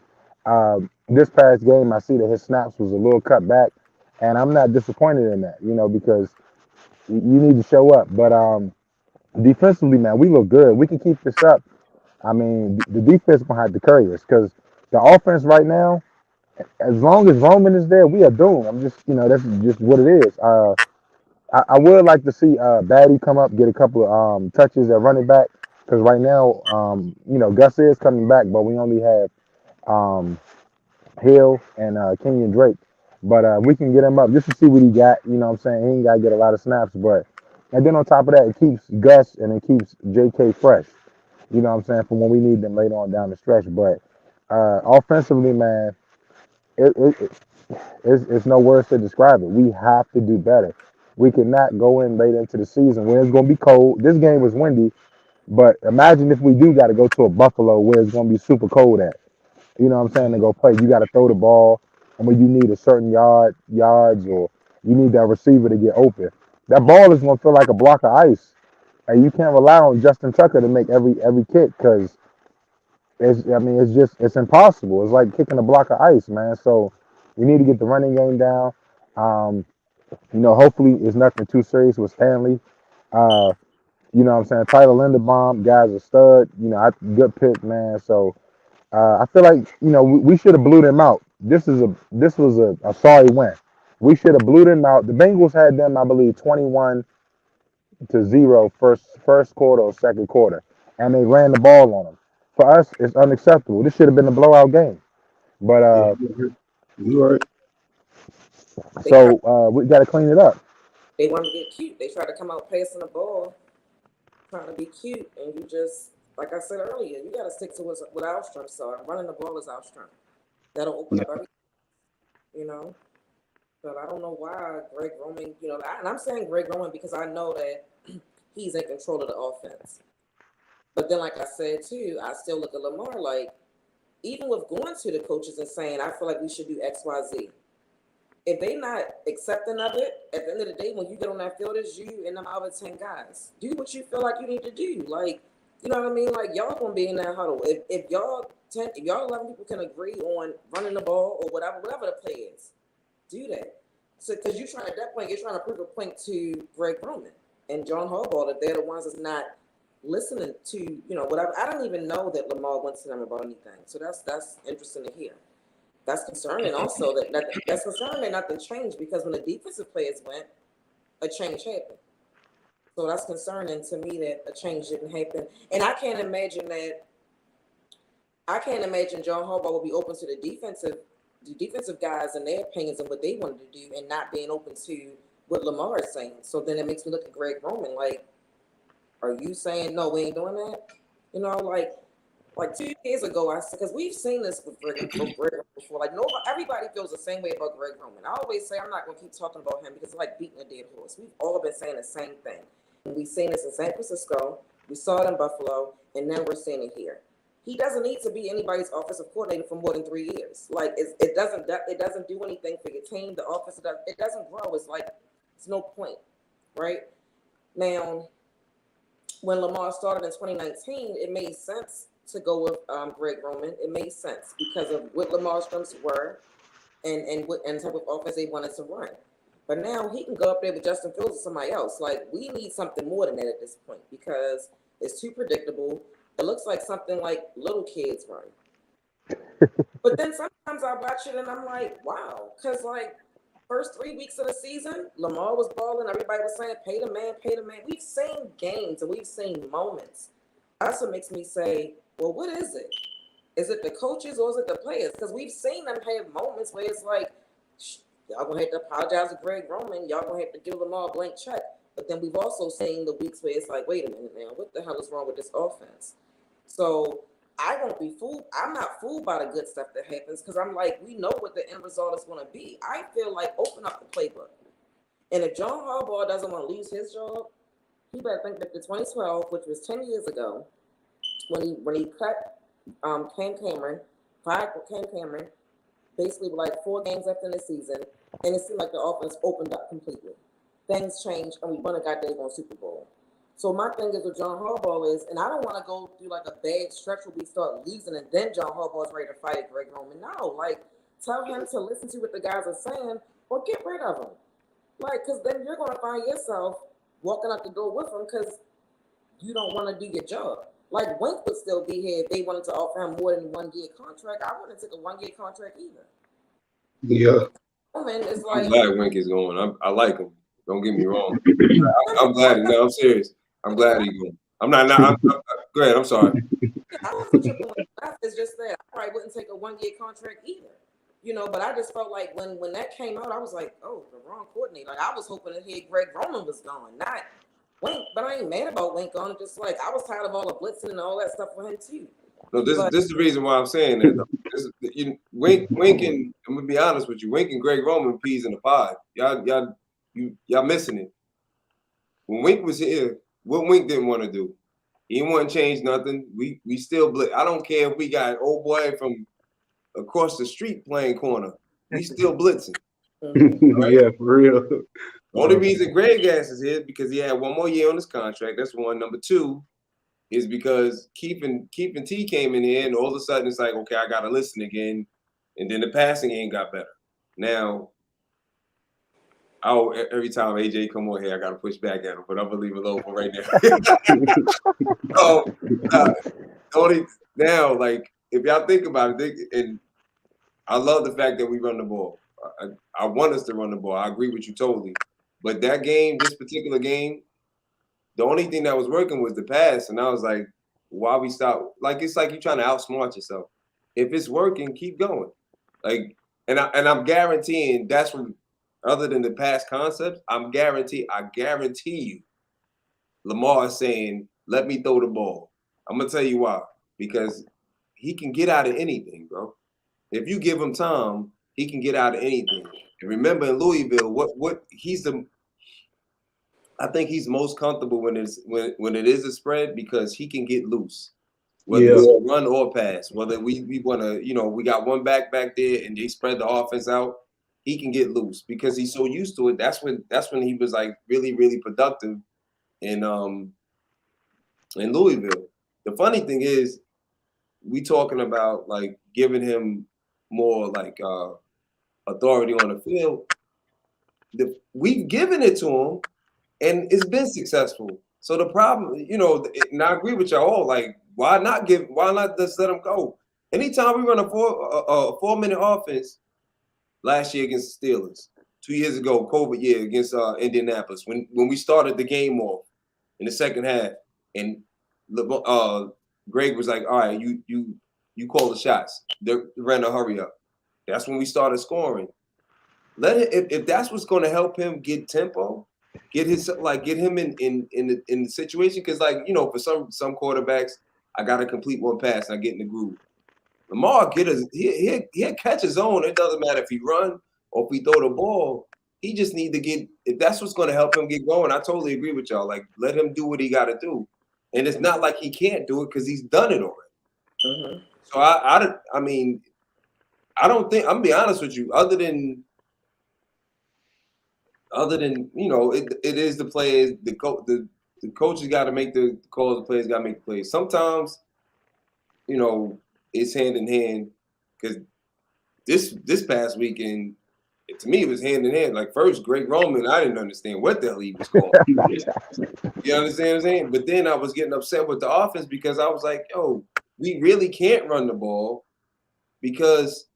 This past game, I see that his snaps was a little cut back, and I'm not disappointed in that, you know, because you need to show up. But defensively, man, we look good. We can keep this up. I mean, the defense gonna have to carry us because the offense right now, as long as Roman is there, we are doomed. I'm just, you know, that's just what it is. I would like to see Batty come up, get a couple of touches at running back, because right now, you know, Gus is coming back, but we only have um, Hill and Kenyon Drake. But we can get him up just to see what he got. You know what I'm saying? He ain't got to get a lot of snaps, but and then on top of that, it keeps Gus and it keeps JK fresh. You know what I'm saying? For when we need them later on down the stretch. But offensively, man, it, it, it it's no words to describe it. We have to do better. We cannot go in late into the season where it's going to be cold. This game was windy, but imagine if we do got to go to a Buffalo where it's going to be super cold at. You know what I'm saying? To go play, you got to throw the ball, and when you need a certain yards, or you need that receiver to get open, that ball is going to feel like a block of ice, and you can't rely on Justin Tucker to make every kick because it's impossible. It's like kicking a block of ice, man. So we need to get the running game down. Um, you know, hopefully it's nothing too serious with Stanley. Uh, you know what I'm saying? Tyler Linderbaum, guy's a stud. You know, good pick, man. So I feel like, you know, we should have blew them out. This was a sorry win. We should have blew them out. The Bengals had them, I believe, 21-0 first quarter or second quarter, and they ran the ball on them. For us, it's unacceptable. This should have been a blowout game. But Yeah, you're right. They try, we got to clean it up. they want to get cute. They try to come out passing the ball, trying to be cute, and you just, like I said earlier, you got to stick to what our strengths are. Running the ball is our strength. That'll open Yeah. up everything, you know. But I don't know why Greg Roman, and I'm saying Greg Roman because I know that he's in control of the offense. But then, like I said too, I still look at Lamar like, even with going to the coaches and saying, I feel like we should do X, Y, Z. If they not accepting of it, at the end of the day, when you get on that field, it's you and them other 10 guys. Do what you feel like you need to do. Like, you know what I mean? Like, y'all gonna be in that huddle. If y'all 11 people can agree on running the ball or whatever the play is, do that. So, because you're trying at that point, you're trying to prove a point to Greg Roman and John Harbaugh that they're the ones that's not listening to, whatever. I don't even know that Lamar went to them about anything. So that's interesting to hear. That's concerning also that's concerning that nothing changed because when the defensive players went, a change happened. So that's concerning to me that a change didn't happen. And I can't imagine John Harbaugh will be open to the defensive guys and their opinions and what they wanted to do and not being open to what Lamar is saying. So then it makes me look at Greg Roman like, are you saying no, we ain't doing that? Like 2 years ago, because we've seen this with Greg before. Like everybody feels the same way about Greg Roman. I always say I'm not going to keep talking about him because it's like beating a dead horse. We've all been saying the same thing. And we've seen this in San Francisco, we saw it in Buffalo, and now we're seeing it here. He doesn't need to be anybody's offensive coordinator for more than 3 years. Like it doesn't do anything for your team. The offense it doesn't grow. It's like it's no point, right? Now, when Lamar started in 2019, it made sense to go with Greg Roman. It made sense because of what Lamar's strengths were and what and type of offense they wanted to run. But now he can go up there with Justin Fields or somebody else. Like, we need something more than that at this point because it's too predictable. It looks like something like little kids run. But then sometimes I watch it and I'm like, wow. Because, like, first 3 weeks of the season, Lamar was balling. Everybody was saying, pay the man, pay the man. We've seen games and we've seen moments. That's what makes me say, well, what is it? Is it the coaches or is it the players? Because we've seen them have moments where it's like, y'all gonna have to apologize to Greg Roman. Y'all gonna have to give Lamar a blank check. But then we've also seen the weeks where it's like, wait a minute now, what the hell is wrong with this offense? So I won't be fooled. I'm not fooled by the good stuff that happens because I'm like, we know what the end result is going to be. I feel like open up the playbook. And if John Harbaugh doesn't want to lose his job, he better think that the 2012, which was 10 years ago, when he cut Cam Cameron, fired Cam Cameron, basically like 4 games after the season, and it seemed like the offense opened up completely. Things changed, and we won a goddamn Super Bowl. So my thing is with John Harbaugh is, and I don't want to go through like a bad stretch where we start losing, and then John Harbaugh is ready to fight Greg Roman. No, like tell him to listen to what the guys are saying, or get rid of him. Like, because then you're going to find yourself walking out the door with him because you don't want to do your job. Like, Wink would still be here if they wanted to offer him more than 1 year contract. I wouldn't take a 1 year contract either. Yeah. It's I'm like, glad Wink is going. I like him. Don't get me wrong. I'm glad. No, I'm serious. I'm glad he's going. I'm not. Go ahead. I'm sorry. I wasn't tripping with that. It's just that I probably wouldn't take a 1 year contract either. But I just felt like when that came out, I was like, oh, the wrong coordinator. Like, I was hoping to hear Greg Roman was gone, not Wink. But I ain't mad about Wink on it. Just like I was tired of all the blitzing and all that stuff for him too. No, this is the reason why I'm saying that. Wink, and I'm gonna be honest with you. Wink and Greg Roman peas in the pod. Y'all missing it. When Wink was here, what Wink didn't want to do, he didn't want to change nothing. We still blitz. I don't care if we got old boy from across the street playing corner. We still blitzing. Right? Yeah, for real. The only reason Greg Gass is here because he had 1 more year on his contract. That's one. Number 2 is because Keith and T came in here, and all of a sudden it's like, okay, I gotta listen again, and then the passing game got better. Now, every time AJ come on here, I gotta push back at him, but I'm gonna leave it alone for right now. Now, like, if y'all think about it, and I love the fact that we run the ball. I want us to run the ball. I agree with you totally. But that game, this particular game, the only thing that was working was the pass. And I was like, why we stop? Like, it's like you're trying to outsmart yourself. If it's working, keep going. Like, and I'm guaranteeing that's what, other than the past concepts, I guarantee you, Lamar is saying, let me throw the ball. I'm gonna tell you why. Because he can get out of anything, bro. If you give him time, he can get out of anything. And remember in Louisville, what he's the I think he's most comfortable when it is a spread because he can get loose, whether Yeah. it's a run or pass. Whether we want to, we got one back there and they spread the offense out, he can get loose because he's so used to it. That's when he was like really really productive in Louisville. The funny thing is, we talking about like giving him more like authority on the field. We've given it to him, and it's been successful. So the problem, and I agree with y'all all. Like, why not just let him go? Anytime we run a 4-minute offense, last year against the Steelers, 2 years ago, COVID year against Indianapolis, when we started the game off in the second half, and Greg was like, "All right, you call the shots. They ran a hurry up." That's when we started scoring. Let it if that's what's going to help him get tempo, get him in the situation. Because for some quarterbacks, I got to complete one pass and I get in the groove. Lamar he'll catch his own. It doesn't matter if he run or if we throw the ball. He just need to get if that's what's going to help him get going. I totally agree with y'all. Like let him do what he got to do, and it's not like he can't do it because he's done it already. Mm-hmm. So I mean, I don't think I'm gonna be honest with you. Other than it is the players. The coaches got to make the calls. The players got to make the plays. Sometimes, it's hand in hand because this past weekend, to me, it was hand in hand. Like first, Greg Roman, I didn't understand what the hell he was calling. You understand what I'm saying? But then I was getting upset with the offense because I was like, yo, we really can't run the ball because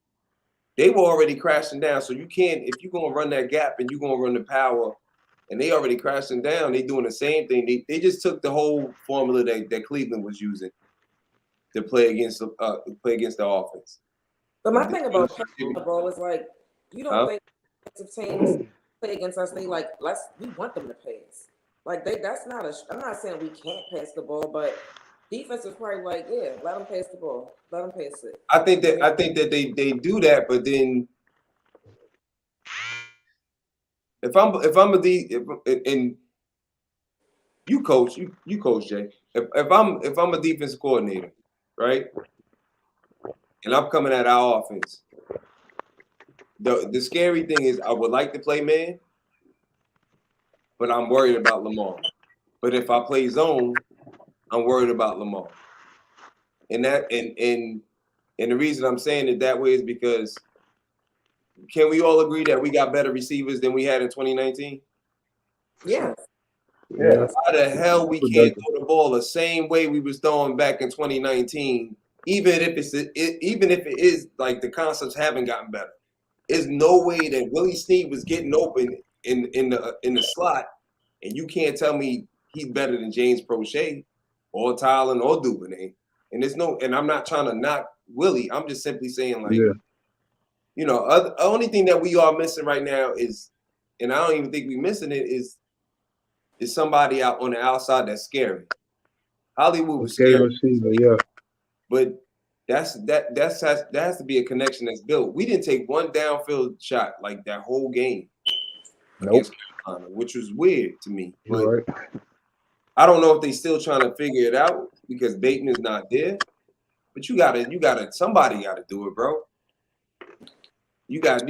they were already crashing down. So you can't, if you're going to run that gap and you're going to run the power and they already crashing down, they doing the same thing. They just took the whole formula that Cleveland was using to play against the offense. But my thing about passing the ball is like, you don't think defensive teams play against us, they like, we want them to pass. Like I'm not saying we can't pass the ball, but defense is probably like, yeah, let them pass the ball. Let them pass it. I think that they do that, but then if I'm and you coach Jay. If I'm a defensive coordinator, right, and I'm coming at our offense, the scary thing is I would like to play man, but I'm worried about Lamar. But if I play zone, I'm worried about Lamar. And the reason I'm saying it that way is because can we all agree that we got better receivers than we had in 2019? Yeah. Yeah. How the hell we can't throw the ball the same way we was throwing back in 2019, even if it is like the concepts haven't gotten better. There's no way that Willie Snead was getting open in the slot, and you can't tell me he's better than James Prochet or Towler or Duvernay. And I'm not trying to knock Willie. I'm just simply saying the only thing that we are missing right now is, and I don't even think we're missing it, is somebody out on the outside that's scary. Hollywood was scary, receiver, yeah. but that has to be a connection that's built. We didn't take one downfield shot like that whole game against Carolina, which was weird to me. But Right. I don't know if they still trying to figure it out because Bateman is not there. But somebody gotta do it, bro. You got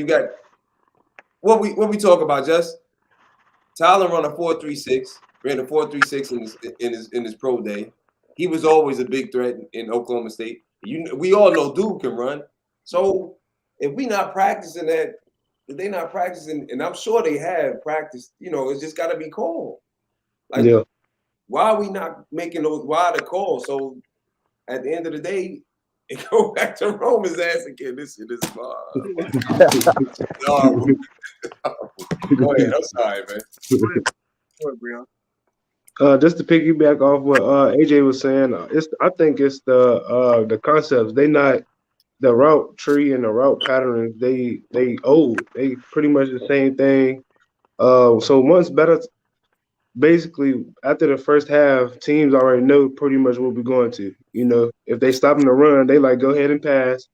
what we talk about, just Tyler ran a 4.36, ran a 4.36 in his pro day. He was always a big threat in Oklahoma State. We all know dude can run. So if we not practicing that, if they not practicing, and I'm sure they have practiced, it's just got to be called. Like, why are we not making those wider calls? So at the end of the day, it go back to Roman's ass again. This shit is no. Go ahead. I'm sorry, man. Go ahead, Brione. Just to piggyback off what AJ was saying, I think it's the concepts. They not the route tree and the route patterns. They old. They pretty much the same thing. So once better, basically after the first half, teams already know pretty much what we're going to. If they stop in the run, they like go ahead and pass.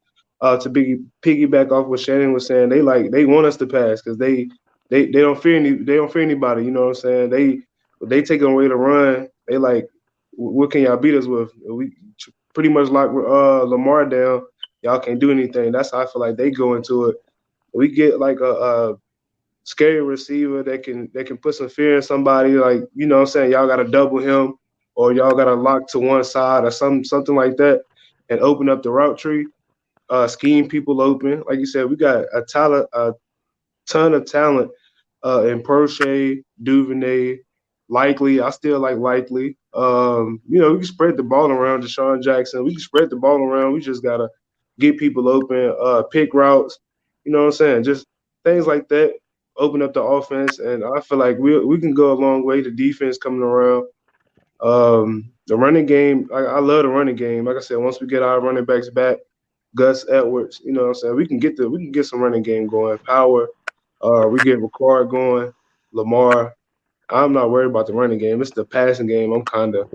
To piggyback off what Shannon was saying, they want us to pass because they don't fear anybody. You know what I'm saying? They take away the run. They like, what can y'all beat us with? We pretty much like Lamar down. Y'all can't do anything. That's how I feel like they go into it. We get like a scary receiver that can put some fear in somebody. Like, you know what I'm saying, y'all got to double him or y'all got to lock to one side or something like that and open up the route tree. Scheme people open. Like you said, we got a ton of talent in Prochet, Duvernay, Likely. I still like Likely. We can spread the ball around. Deshaun Jackson. We can spread the ball around. We just gotta get people open, pick routes. You know what I'm saying? Just things like that. Open up the offense, and I feel like we can go a long way. The defense coming around. The running game, I love the running game. Like I said, once we get our running backs back, Gus Edwards, you know what I'm saying? We can get some running game going. Power, we get Ricard going, Lamar. I'm not worried about the running game. It's the passing game. I'm kinda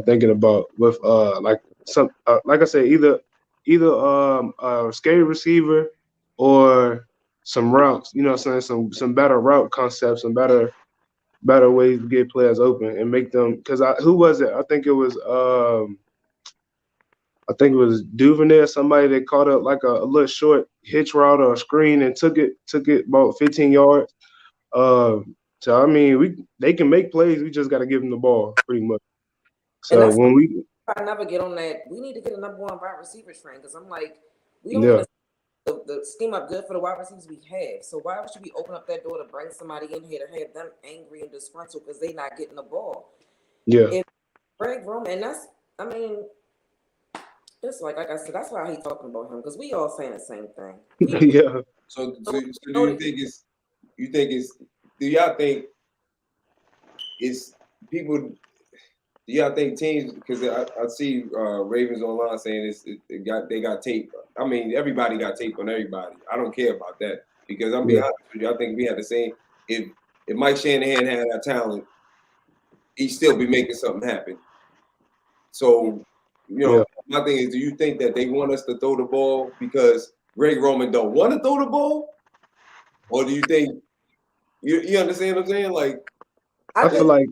thinking about with like some like I said, either a scary receiver or some routes. You know what I'm saying? Some better route concepts, some better ways to get players open and make them. Because who was it? I think it was Duvernay or somebody that caught up like a little short hitch route or a screen and took it about 15 yards. Uh, so I mean, they can make plays. We just got to give them the ball, pretty much. And So that's when we, I never get on that. We need to get a number one wide receiver train because I'm like, we don't yeah, even the scheme up good for the wide receivers we have. So why should we open up that door to bring somebody in here to have them angry and disgruntled because they not getting the ball? yeah, If Greg Roman, and that's, I mean, it's like I said, that's why I hate talking about him because we all saying the same thing. yeah. So do you think do y'all think it's people? Do y'all think teams? Because I see Ravens online saying they got tape. I mean, everybody got tape on everybody. I don't care about that because I'm being Yeah. honest with you. I think we had the same. If Mike Shanahan had that talent, he'd still be making something happen. So, Yeah. my thing is, do you think that they want us to throw the ball because Greg Roman don't want to throw the ball, or do you think you understand what I'm saying? Like, I feel like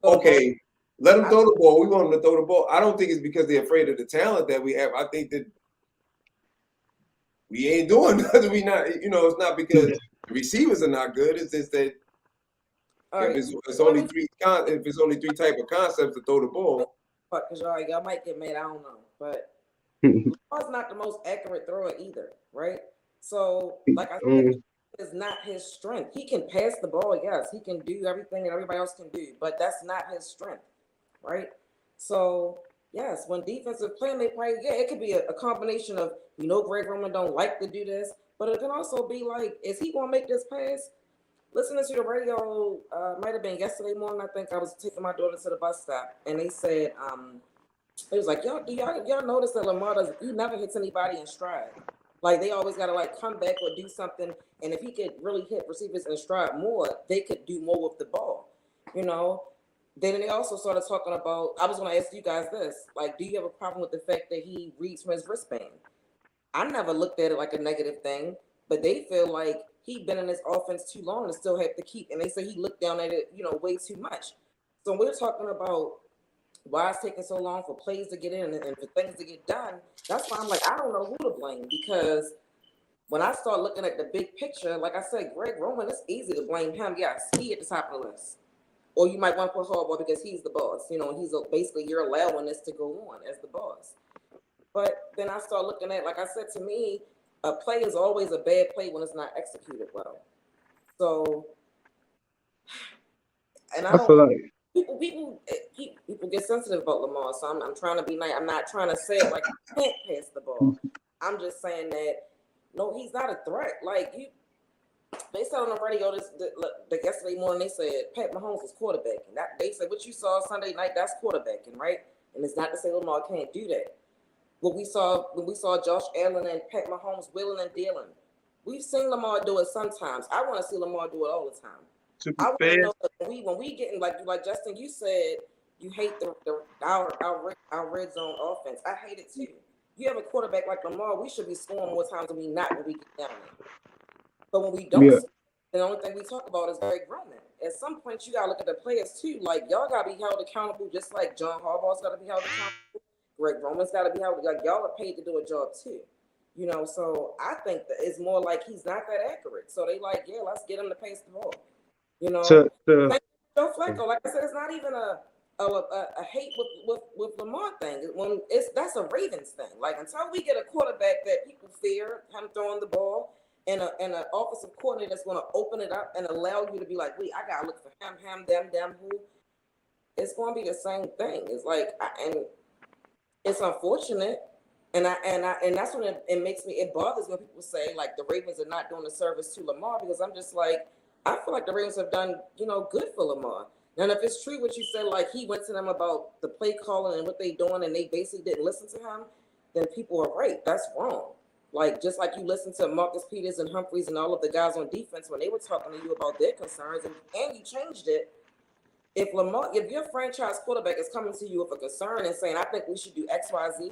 okay, let them throw the ball. We want them to throw the ball. I don't think it's because they're afraid of the talent that we have. I think that we ain't doing nothing. We not, it's not because the receivers are not good. It's just that if it's only three type of concepts to throw the ball. Because y'all might get mad. I don't know, but Lamar's not the most accurate thrower either, right? So, like I said, is not his strength. He can pass the ball, yes. He can do everything that everybody else can do, but that's not his strength, right? So, yes, when defensive play, it could be a combination of, Greg Roman don't like to do this, but it can also be like, is he going to make this pass? Listening to the radio, might have been yesterday morning. I think I was taking my daughter to the bus stop, and they said, it was like, y'all notice that Lamar he never hits anybody in stride. Like they always gotta like come back or do something. And if he could really hit receivers in stride more, they could do more with the ball. Then they also started talking about, I was gonna ask you guys this, like, do you have a problem with the fact that he reads from his wristband? I never looked at it like a negative thing, but they feel like he been in this offense too long to still have to keep, and they say he looked down at it, way too much. So we're talking about why it's taking so long for plays to get in and for things to get done. That's why I'm like, I don't know who to blame because when I start looking at the big picture, like I said, Greg Roman, it's easy to blame him. Yes, he at the top of the list. Or you might want to put Harbaugh because he's the boss. Basically you're allowing this to go on as the boss. But then I start looking at, like I said, to me, a play is always a bad play when it's not executed well. So, and I I don't. feel like People get sensitive about Lamar, so I'm trying to be nice. I'm not trying to say it like he can't pass the ball. I'm just saying that no, he's not a threat. Like they said on the radio the yesterday morning. They said Pat Mahomes is quarterbacking. That they said what you saw Sunday night, that's quarterbacking, right? And it's not to say Lamar can't do that. When we saw Josh Allen and Pat Mahomes wheeling and dealing, we've seen Lamar do it sometimes. I want to see Lamar do it all the time. To be I want fair, to know that when we getting like Justin, you said you hate our red zone offense. I hate it too. you have a quarterback like Lamar, we should be scoring more times than we not when we get down there. But when we don't, Yeah. the only thing we talk about is Greg Roman. At some point, you gotta look at the players too. Like y'all gotta be held accountable, just like John Harbaugh's gotta be held accountable. Greg Roman's gotta be held. Like y'all are paid to do a job too. So I think that it's more like he's not that accurate. So they like, yeah, let's get him to pace the ball. To Joe Flacco, like I said, it's not even a hate with Lamar thing. That's a Ravens thing. Like until we get a quarterback that people fear him throwing the ball, and an offensive coordinator that's going to open it up and allow you to be like, wait, I gotta look for him, them, who. It's going to be the same thing. It's like, and it's unfortunate, and that's when it bothers when people say like the Ravens are not doing a service to Lamar, because I'm just like, I feel like the Ravens have done good for Lamar. And if it's true what you said, like he went to them about the play calling and what they doing, and they basically didn't listen to him, then people are right. That's wrong. Like, just like you listen to Marcus Peters and Humphreys and all of the guys on defense when they were talking to you about their concerns, and you changed it. If your franchise quarterback is coming to you with a concern and saying, I think we should do X, Y, Z,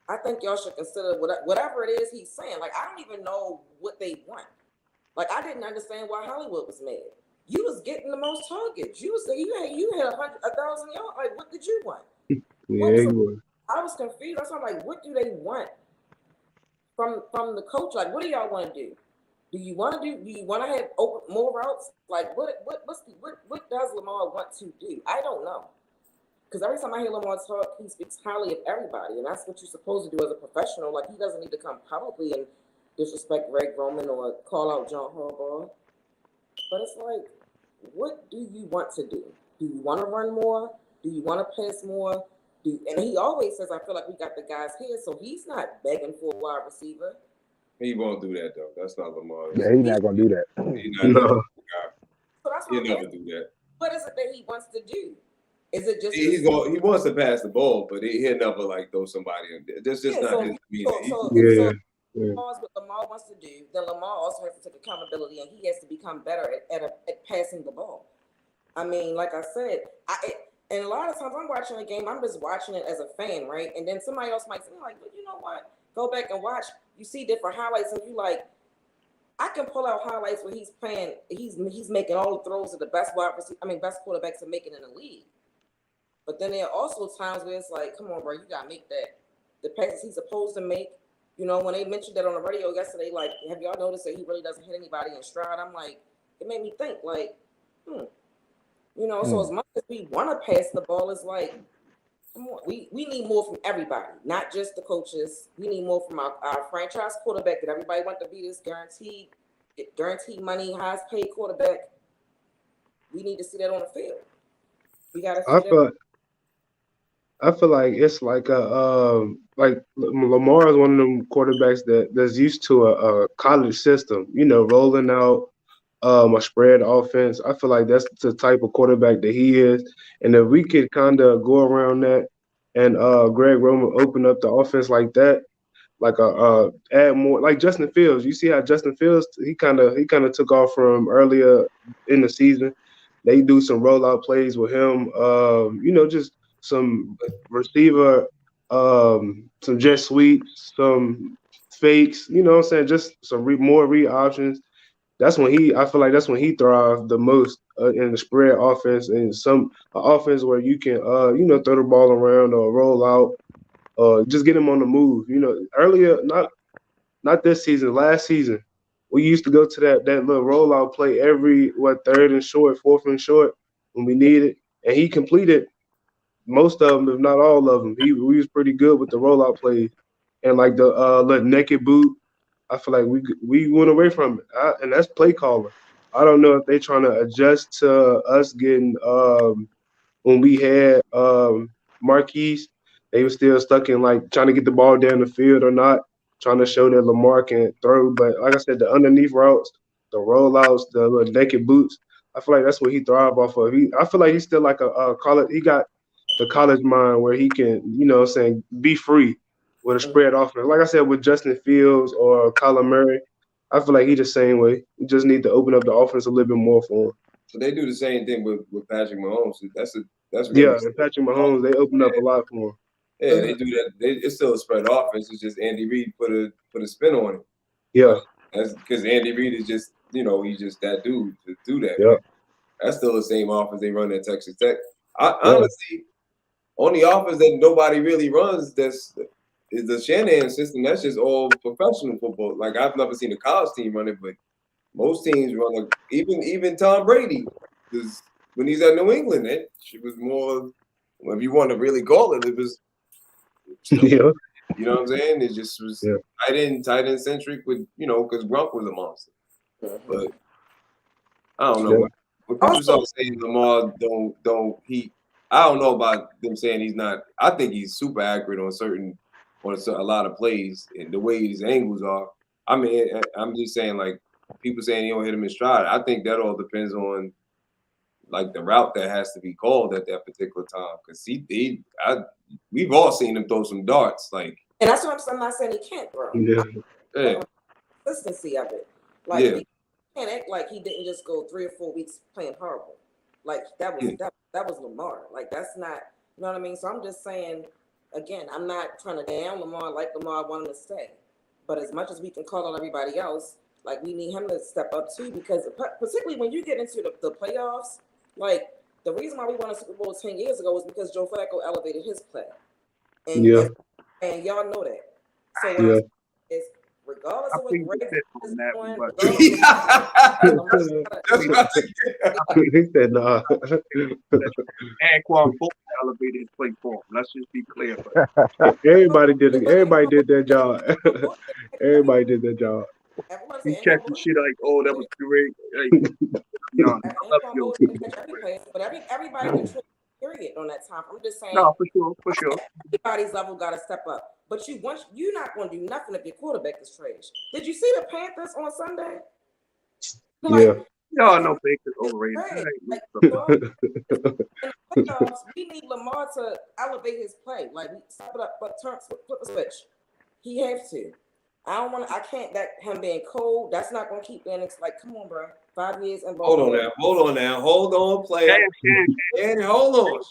I think y'all should consider whatever it is he's saying. Like, I don't even know what they want. Like, I didn't understand why Hollywood was mad. You was getting the most targets. You had 1,000 yards. Like, what did you want? I was confused. That's why I'm like, what do they want from the coach? Like, what do y'all want to do? Do you want to have open more routes? Like, what does Lamar want to do? I don't know. Because every time I hear Lamar talk, he speaks highly of everybody, and that's what you're supposed to do as a professional. Like, he doesn't need to come publicly and disrespect Greg Roman or call out John Harbaugh. But it's like, what do you want to do? Do you want to run more? Do you want to pass more? And he always says, I feel like we got the guys here, so he's not begging for a wide receiver. He won't do that though. That's not Lamar. Yeah, he's not gonna do that. He's not that guy. So that's He'll never do that. What is it that he wants to do? Is it just he wants to pass the ball, but he'll never like throw somebody in there. That's just not his demeanor. What Lamar wants to do, then Lamar also has to take accountability, and he has to become better at passing the ball. I mean, like I said, and a lot of times I'm watching a game, I'm just watching it as a fan, right? And then somebody else might say, like, but you know what? Go back and watch. You see different highlights, and you like, I can pull out highlights where he's playing, he's making all the throws that the best best quarterbacks are making in the league. But then there are also times where it's like, come on, bro, you gotta make the passes he's supposed to make. When they mentioned that on the radio yesterday, like, have y'all noticed that he really doesn't hit anybody in stride? I'm like, it made me think, like, So as much as we want to pass the ball, it's like, come on, we need more from everybody, not just the coaches. We need more from our franchise quarterback that everybody want to be this guaranteed money, highest paid quarterback. We need to see that on the field. We got to. I feel like it's like like Lamar is one of them quarterbacks that's used to a college system, rolling out a spread offense. I feel like that's the type of quarterback that he is. And if we could kind of go around that and Greg Roman open up the offense like that, like add more, like Justin Fields. You see how Justin Fields he kind of took off from earlier in the season. They do some rollout plays with him. Just some receiver, some jet sweeps, some fakes. You know what I'm saying? Just some more read options. I feel like that's when he thrived the most in the spread offense, and some offense where you can throw the ball around or roll out, just get him on the move. Earlier, not this season, last season, we used to go to that little rollout play every third and short, fourth and short when we needed, and he completed most of them, if not all of them. We was pretty good with the rollout plays, and like the little naked boot. I feel like we went away from it, and that's play calling. I don't know if they're trying to adjust to us getting when we had Marquise, they were still stuck in like trying to get the ball down the field or not, trying to show that Lamar can throw. But like I said, the underneath routes, the rollouts, the little naked boots, I feel like that's what he thrive off of. I feel like he's still like a college. He got the college mind where he can, be free with a spread offense. Like I said, with Justin Fields or Kyler Murray, I feel like he's the same way. You just need to open up the offense a little bit more for him. So they do the same thing with Patrick Mahomes. That's really and Patrick Mahomes. They open up a lot for him. Yeah, they do that. It's still a spread offense. It's just Andy Reid put a spin on it. Yeah, But that's because Andy Reid is just he's just that dude to do that. yeah, But that's still the same offense they run at Texas Tech. yeah. Honestly, only offense that nobody really runs is the Shannon system. That's just all professional football. Like I've never seen a college team run it, but most teams run even Tom Brady was when he's at New England. It was more. If you want to really call it, it was still. Yeah, You know what I'm saying? It just was yeah, tight end centric with because Gronk was a monster. But I don't know yeah, when people Also, start saying Lamar don't he. I don't know about them saying he's not. I think he's super accurate on a lot of plays and the way his angles are. I mean, I'm just saying like people saying he don't hit him in stride. I think that all depends on like the route that has to be called at that particular time because we've all seen him throw some darts like and that's what I'm not saying he can't, bro. yeah, yeah Consistency of it. Like yeah he can't act like he didn't just go 3 or 4 weeks playing horrible. Like yeah. that was Lamar. Like that's not, you know what I mean? So I'm just saying again, I'm not trying to down Lamar like Lamar wanted to stay. But as much as we can call on everybody else, like we need him to step up too because particularly when you get into the playoffs, like the reason why we won a Super Bowl 10 years ago was because Joe Flacco elevated his play. And yeah, and y'all know that. So what I'm yeah. saying is regardless I of what think Greg that is on that doing, one, but regardless of That's what I think. He said, "Nah." Anquan Bolt elevated his play form. Let's just be clear. But Everybody did it. Everybody did their job. Everybody did their job. everyone he say checked the shit like, oh, that was great. Hey, yo, I love Anquan you. Bolt didn't catch every pass, but everybody contributed period on that time. I'm just saying No, for sure, for sure. everybody's level gotta step up. But you're not gonna do nothing if your quarterback is trash. Did you see the Panthers on Sunday? Yeah, Like Y'all know Baker's overrated. trash. Hey, Like so in the playoffs, we need Lamar to elevate his play. Like step it up, but flip a switch. He has to. I can't that him being cold, that's not gonna keep being like, come on, bro. 5 years in Hold on Baltimore. now. Hold on, player. And hold on.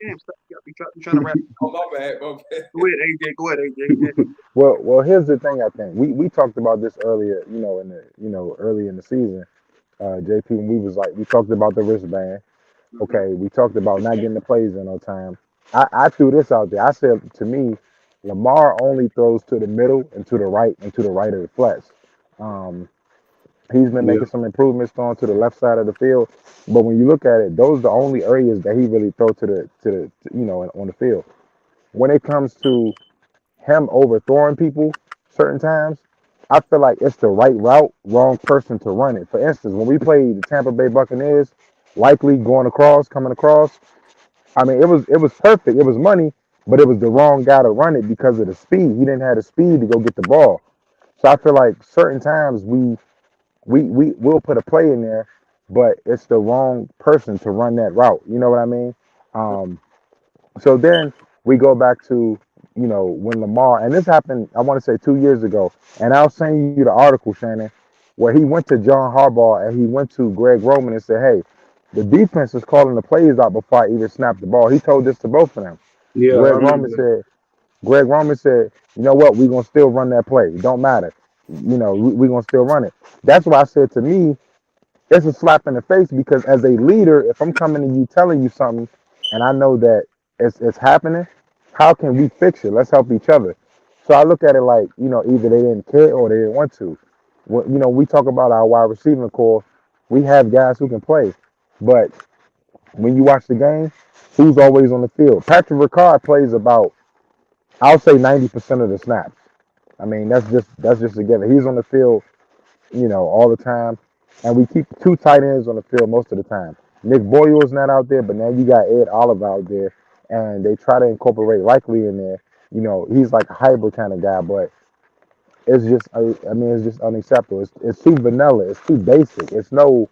damn, stop. You trying to wrap. Oh, my bad. Go ahead, AJ. Go ahead, AJ. Well, here's the thing. I think we talked about this earlier. Early in the season, JP, when we talked about the wristband. Mm-hmm. Okay, we talked about not getting the plays in on time. I threw this out there. I said to me, Lamar only throws to the middle and to the right of the flats. Um, he's been yeah, making some improvements throwing to the left side of the field, but when you look at it, those are the only areas that he really throw on the field. When it comes to him overthrowing people certain times, I feel like it's the right route, wrong person to run it. For instance, when we played the Tampa Bay Buccaneers, likely coming across. I mean, it was perfect. It was money, but it was the wrong guy to run it because of the speed. He didn't have the speed to go get the ball. So I feel like certain times we will put a play in there, but it's the wrong person to run that route. You know what I mean? Um, so then we go back to when Lamar, and this happened, I want to say 2 years ago, and I'll send you the article, Shannon, where he went to John Harbaugh and he went to Greg Roman and said, "Hey, the defense is calling the plays out before I even snap the ball." He told this to both of them. yeah. I Greg remember Roman that. said, Greg Roman said, "You know what? We're gonna still run that play. It don't matter. We're gonna still run it." That's why I said to me, it's a slap in the face because as a leader, if I'm coming to you telling you something and I know that it's happening, how can we fix it? Let's help each other. So I look at it like, either they didn't care or they didn't want to. We talk about our wide receiving core, we have guys who can play. But when you watch the game, who's always on the field? Patrick Ricard plays about, I'll say 90% of the snaps. I mean, that's just together. He's on the field all the time. And we keep two tight ends on the field most of the time. Nick Boyle's not out there, but now you got Ed Oliver out there, and they try to incorporate Likely in there. He's like a hybrid kind of guy, but it's just unacceptable. It's too vanilla. It's too basic. It's no,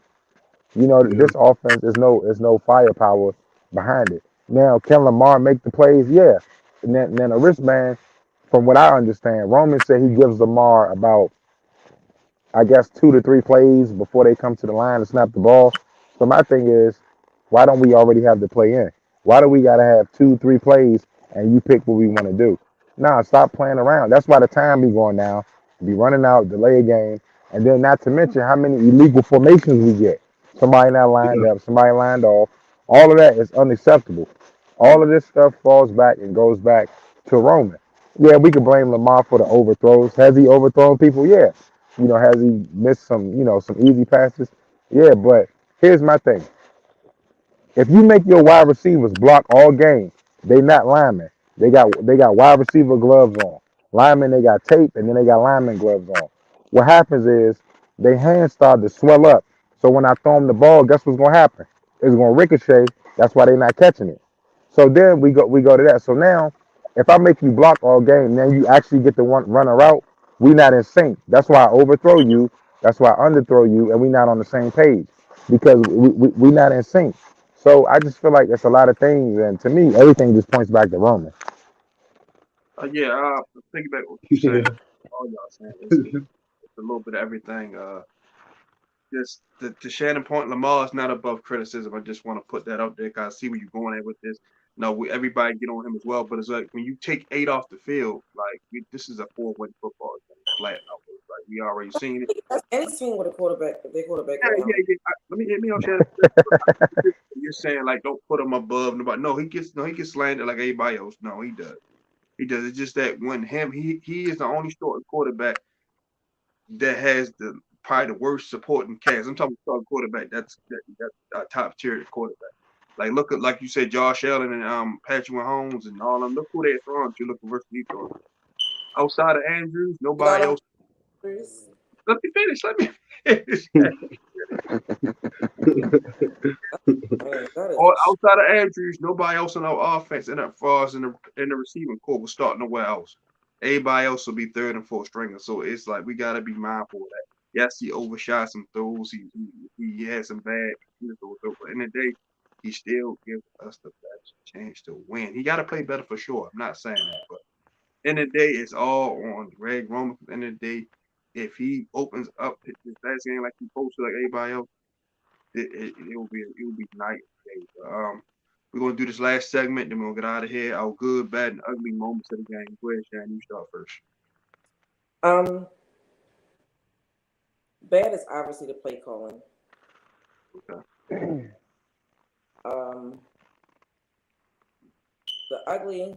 Yeah, this offense is no firepower behind it. Now, can Lamar make the plays? Yeah. And then a wristband, from what I understand, Roman said he gives Lamar about, I guess, 2 to 3 plays before they come to the line to snap the ball. So my thing is, why don't we already have the play in? Why do we gotta have 2, 3 plays and you pick what we want to do. Nah, stop playing around. That's why the time be going down, be running out, delay a game, and then not to mention how many illegal formations we get. Somebody not lined Yeah. up, somebody lined off. All of that is unacceptable. All of this stuff falls back and goes back to Roman. Yeah, we could blame Lamar for the overthrows. Has he overthrown people? Yeah. Has he missed some easy passes? Yeah, but here's my thing. If you make your wide receivers block all game, they not linemen. They got wide receiver gloves on. Linemen they got tape and then they got lineman gloves on. What happens is their hands start to swell up. So when I throw them the ball, guess what's gonna happen? It's gonna ricochet. That's why they're not catching it. So then we go to that. So now, if I make you block all game, then you actually get to run a route. We not in sync. That's why I overthrow you. That's why I underthrow you, and we not on the same page because we not in sync. So I just feel like it's a lot of things, and to me, everything just points back to Roman. Yeah, think about what you saying. All y'all saying it's a little bit of everything. Just the Shannon point, Lamar is not above criticism. I just want to put that out there because I see where you're going at with this. No, everybody get on him as well, but it's like when you take 8 off the field, like this is a 4-win football game, flat out. Like we already seen it. That's any team with a quarterback, if their quarterback Yeah, go yeah, out. yeah. Let me hit me on Shannon. You're saying like don't put him above nobody. No, he gets slandered like everybody else. No, he does. He does. It's just that when he is the only starting quarterback that has the probably the worst supporting cast. I'm talking starting quarterback. That's a top tier quarterback. Like look at like you said, Josh Allen and Patrick Mahomes and all them. Look who they're throwing to. Look versus he throwing. Outside of Andrews, You got nobody them. else. Let me finish. Let me finish. That is Or a outside of Andrews, nobody else on our offense and as far as in the receiving core will start nowhere else. Everybody else will be third and fourth stringer. So it's like we gotta be mindful of that. Yes, he overshot some throws. He had some bad throws, but in the day, he still gives us the best chance to win. He got to play better for sure. I'm not saying that, but in the day, it's all on Greg Roman. In the day, if he opens up his last game like he posted like everybody else, it will be night and day. We're gonna do this last segment, then we're gonna get out of here. Our good, bad, and ugly moments of the game. Go ahead, Shannon. You start first. um bad is obviously the play calling. Okay. Um the ugly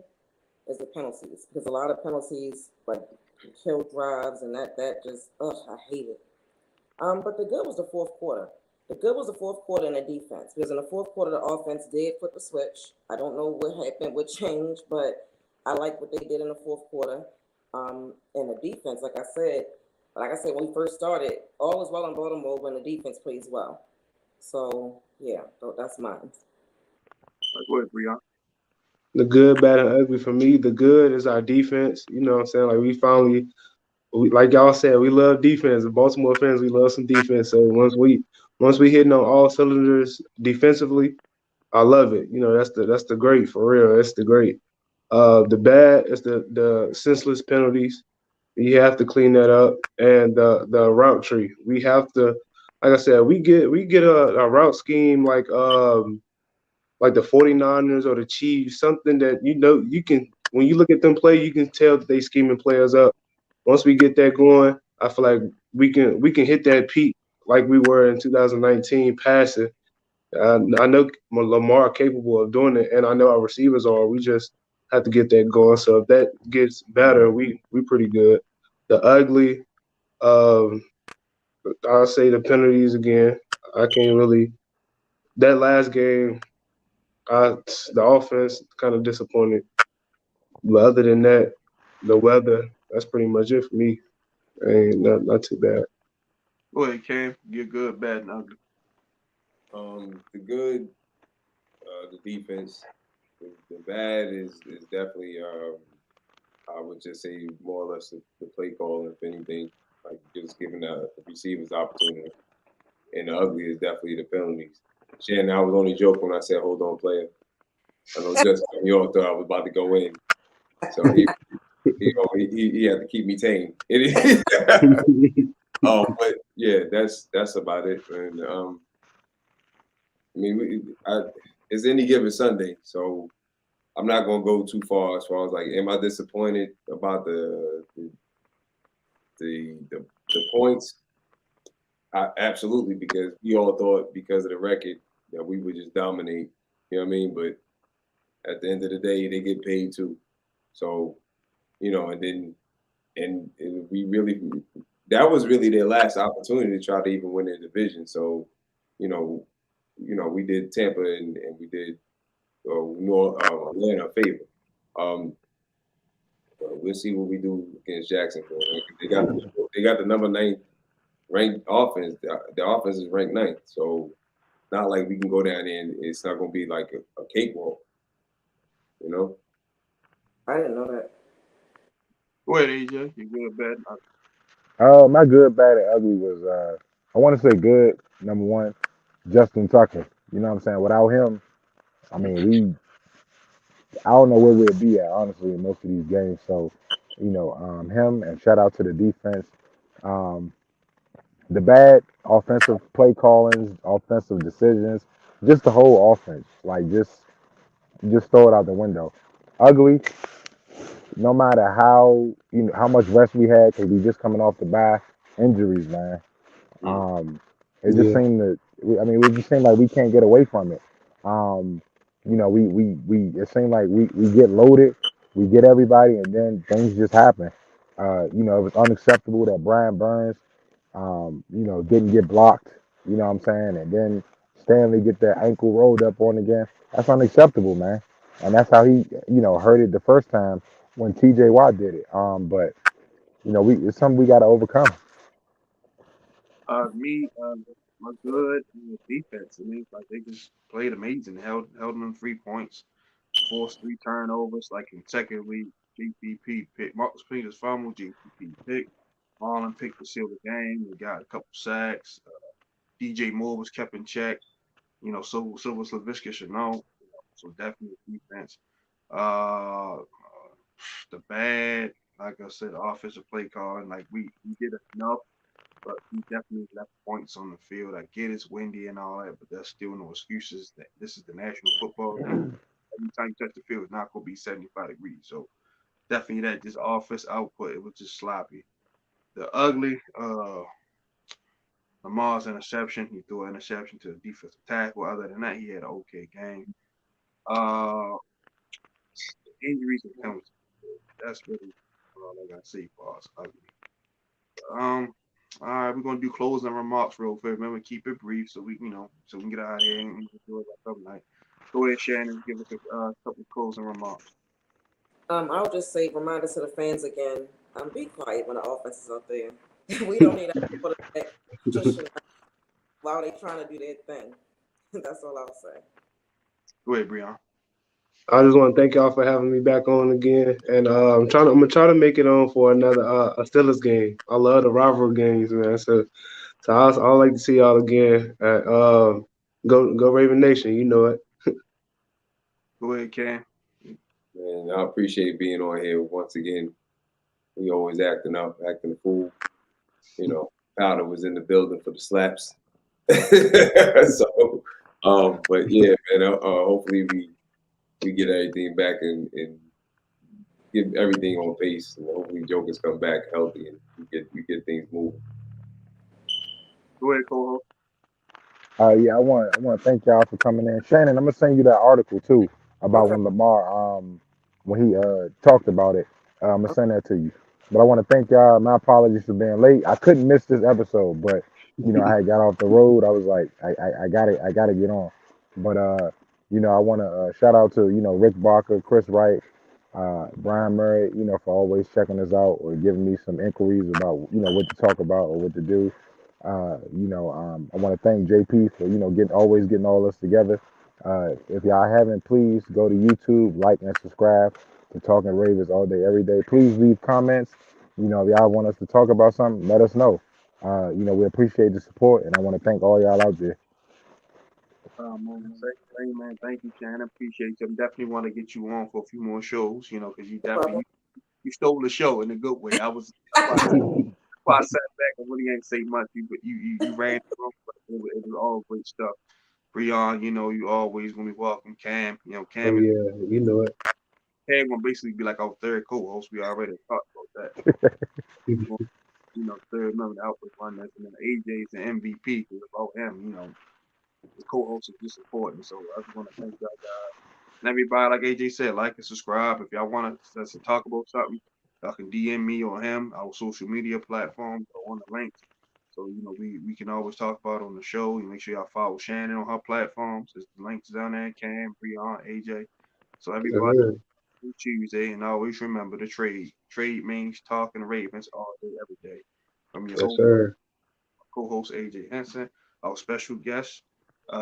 is the penalties because a lot of penalties like kill drives and that just I hate it. But the good was the fourth quarter. The good was the fourth quarter in the defense because in the fourth quarter the offense did flip the switch. I don't know what happened, what changed, but I like what they did in the fourth quarter. And the defense, like I said when we first started, all is well in Baltimore when the defense plays well. So yeah, so that's mine. Go ahead, Brione. The good, bad, and ugly for me. The good is our defense. You know what I'm saying? Like like y'all said, we love defense. The Baltimore fans, we love some defense. So once we hitting on all cylinders defensively, I love it. That's the great for real. That's the great. The bad is the senseless penalties. You have to clean that up, and the route tree. We have to, like I said, we get a route scheme like the 49ers or the Chiefs, something that you can when you look at them play, you can tell that they scheming players up. Once we get that going, I feel like we can hit that peak like we were in 2019 passing. I know Lamar capable of doing it, and I know our receivers are. We just have to get that going. So if that gets better, we pretty good. The ugly, um, I'll say the penalties again. I can't really. That last game, the offense kind of disappointed. But other than that, the weather, that's pretty much it for me. Ain't not too bad. Go ahead, Cam. You're good, bad, and ugly. The good, the defense. The bad is definitely, I would just say more or less the play call, if anything, like just giving the receivers opportunity. And the ugly is definitely the penalties. Shannon, I was only joking when I said, "Hold on, player." I know just you all thought I was about to go in, so he had to keep me tame. But yeah, that's about it. And I mean, it's any given Sunday, so I'm not gonna go too far as far as like, am I disappointed about the points? Absolutely, because we all thought because of the record that we would just dominate. You know what I mean? But at the end of the day, they get paid too. So, and then and we really that was really their last opportunity to try to even win their division. So, you know, we did Tampa and we did Atlanta a favor. Um, we'll see what we do against Jacksonville. They got the number 9 ranked offense. The offense is ranked 9th, so not like we can go down there and it's not going to be like a cakewalk, you know. I didn't know that. Go ahead, AJ. You good or bad? My good, bad, and ugly was I want to say good. Number one, Justin Tucker. You know what I'm saying? Without him, I mean, I don't know where we'd be at honestly in most of these games. So, him and shout out to the defense. Um, the bad offensive play callings, offensive decisions, just the whole offense, like just throw it out the window. Ugly, no matter how much rest we had, because we just coming off the bye, injuries, man. Mm. Um, it just Yeah. seemed that I mean, it just seemed like we can't get away from it. It seemed like we get loaded, we get everybody, and then things just happen. It was unacceptable that Brian Burns, didn't get blocked. You know what I'm saying? And then Stanley get that ankle rolled up on again. That's unacceptable, man. And that's how he, hurt it the first time when T.J. Watt did it. But it's something we got to overcome. Me, my good defense. I mean, like they just played amazing. Held them 3 points, forced 3 turnovers, like consecutively. GPP pick. Marcus Peters fumble. GPP pick. Marlon picked to seal the game. We got a couple sacks. DJ Moore was kept in check. So was Laviska Chenault. So definitely defense. Uh, the bad, like I said, offensive play calling. Like we did enough, but we definitely left points on the field. I get it's windy and all that, but there's still no excuses that this is the National Football League. Every time you touch the field, it's not going to be 75 degrees. So definitely that just offense output, it was just sloppy. The ugly, Lamar's interception, he threw an interception to the defensive tackle. Other than that, he had an okay game. Uh, Injuries and penalties. That's really all I got to say for us ugly. Um, all right, we're gonna do closing remarks real quick. Remember, keep it brief so we can get out of here and do it like up night. Go ahead, Shannon. Give us a couple of closing remarks. I'll just say, reminder to the fans again, be quiet when the offense is out there. We don't need to that pushing while they trying to do their thing. That's all I'll say. Go ahead, Brione. I just want to thank y'all for having me back on again, and I'm gonna try to make it on for another a Steelers game. I love the rivalry games, man. So I like to see y'all again. Go Raven Nation, you know it. Go ahead, Cam. And I appreciate being on here once again. We always acting up, acting a fool. Powder was in the building for the slaps. So, but yeah, man. Hopefully we get everything back and get everything on pace, and hopefully Jokers come back healthy and we get things moving. Go ahead, co-host. Yeah, I want to thank y'all for coming in. Shannon, I'm gonna send you that article too about Okay. when Lamar when he talked about it. I'm gonna send that to you. But I want to thank y'all. My apologies for being late. I couldn't miss this episode, but I had got off the road. I was like, I gotta get on. But I want to shout out to Rick Barker, Chris Wright, Brian Murray, for always checking us out or giving me some inquiries about what to talk about or what to do. I want to thank JP for getting all this together. If y'all haven't, please go to YouTube, like and subscribe to Talking Ravens all day, every day. Please leave comments. If y'all want us to talk about something, let us know. We appreciate the support, and I want to thank all y'all out there. Man, same man. Thank you, Shannon. Appreciate you. I definitely want to get you on for a few more shows. Because you No problem. definitely you stole the show in a good way. I sat back and really ain't say much. You ran through, but it was all great stuff. Brion, you always when we welcome Cam. Oh Cam is yeah, you know it. Cam gonna basically be like our third co-host. We already talked about that. Third member of the Output Runners, and then AJ's the MVP. Because without him, the co-host is just important. So I just want to thank y'all guys. And everybody, like AJ said, like and subscribe. If y'all want us to talk about something, y'all can DM me or him, our social media platforms, or on the links. So, we can always talk about it on the show. You make sure y'all follow Shannon on her platforms. There's the links down there, Cam, Brione, AJ. So everybody, Tuesday, and always remember the trade. Trade means talking Ravens all day, every day. From your Yes, sir. co-host AJ Henson, our special guest,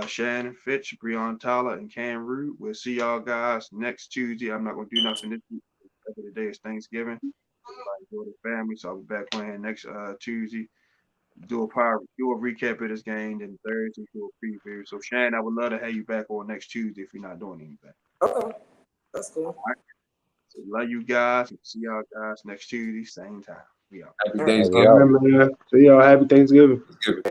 Shannon, Fitch, Brione, Towler, and Cam Root. We'll see y'all guys next Tuesday. I'm not going to do nothing this week. Every day is Thanksgiving. Everybody enjoy their family. So I'll be back playing next Tuesday. Do a recap of this game, then Thursday do a preview. So Shannon, I would love to have you back on next Tuesday if you're not doing anything. Okay, that's cool. All right. So love you guys. See y'all guys next Tuesday, same time. We out. Happy All right. Thanksgiving. All right, man. See y'all. Happy Thanksgiving. Thanksgiving.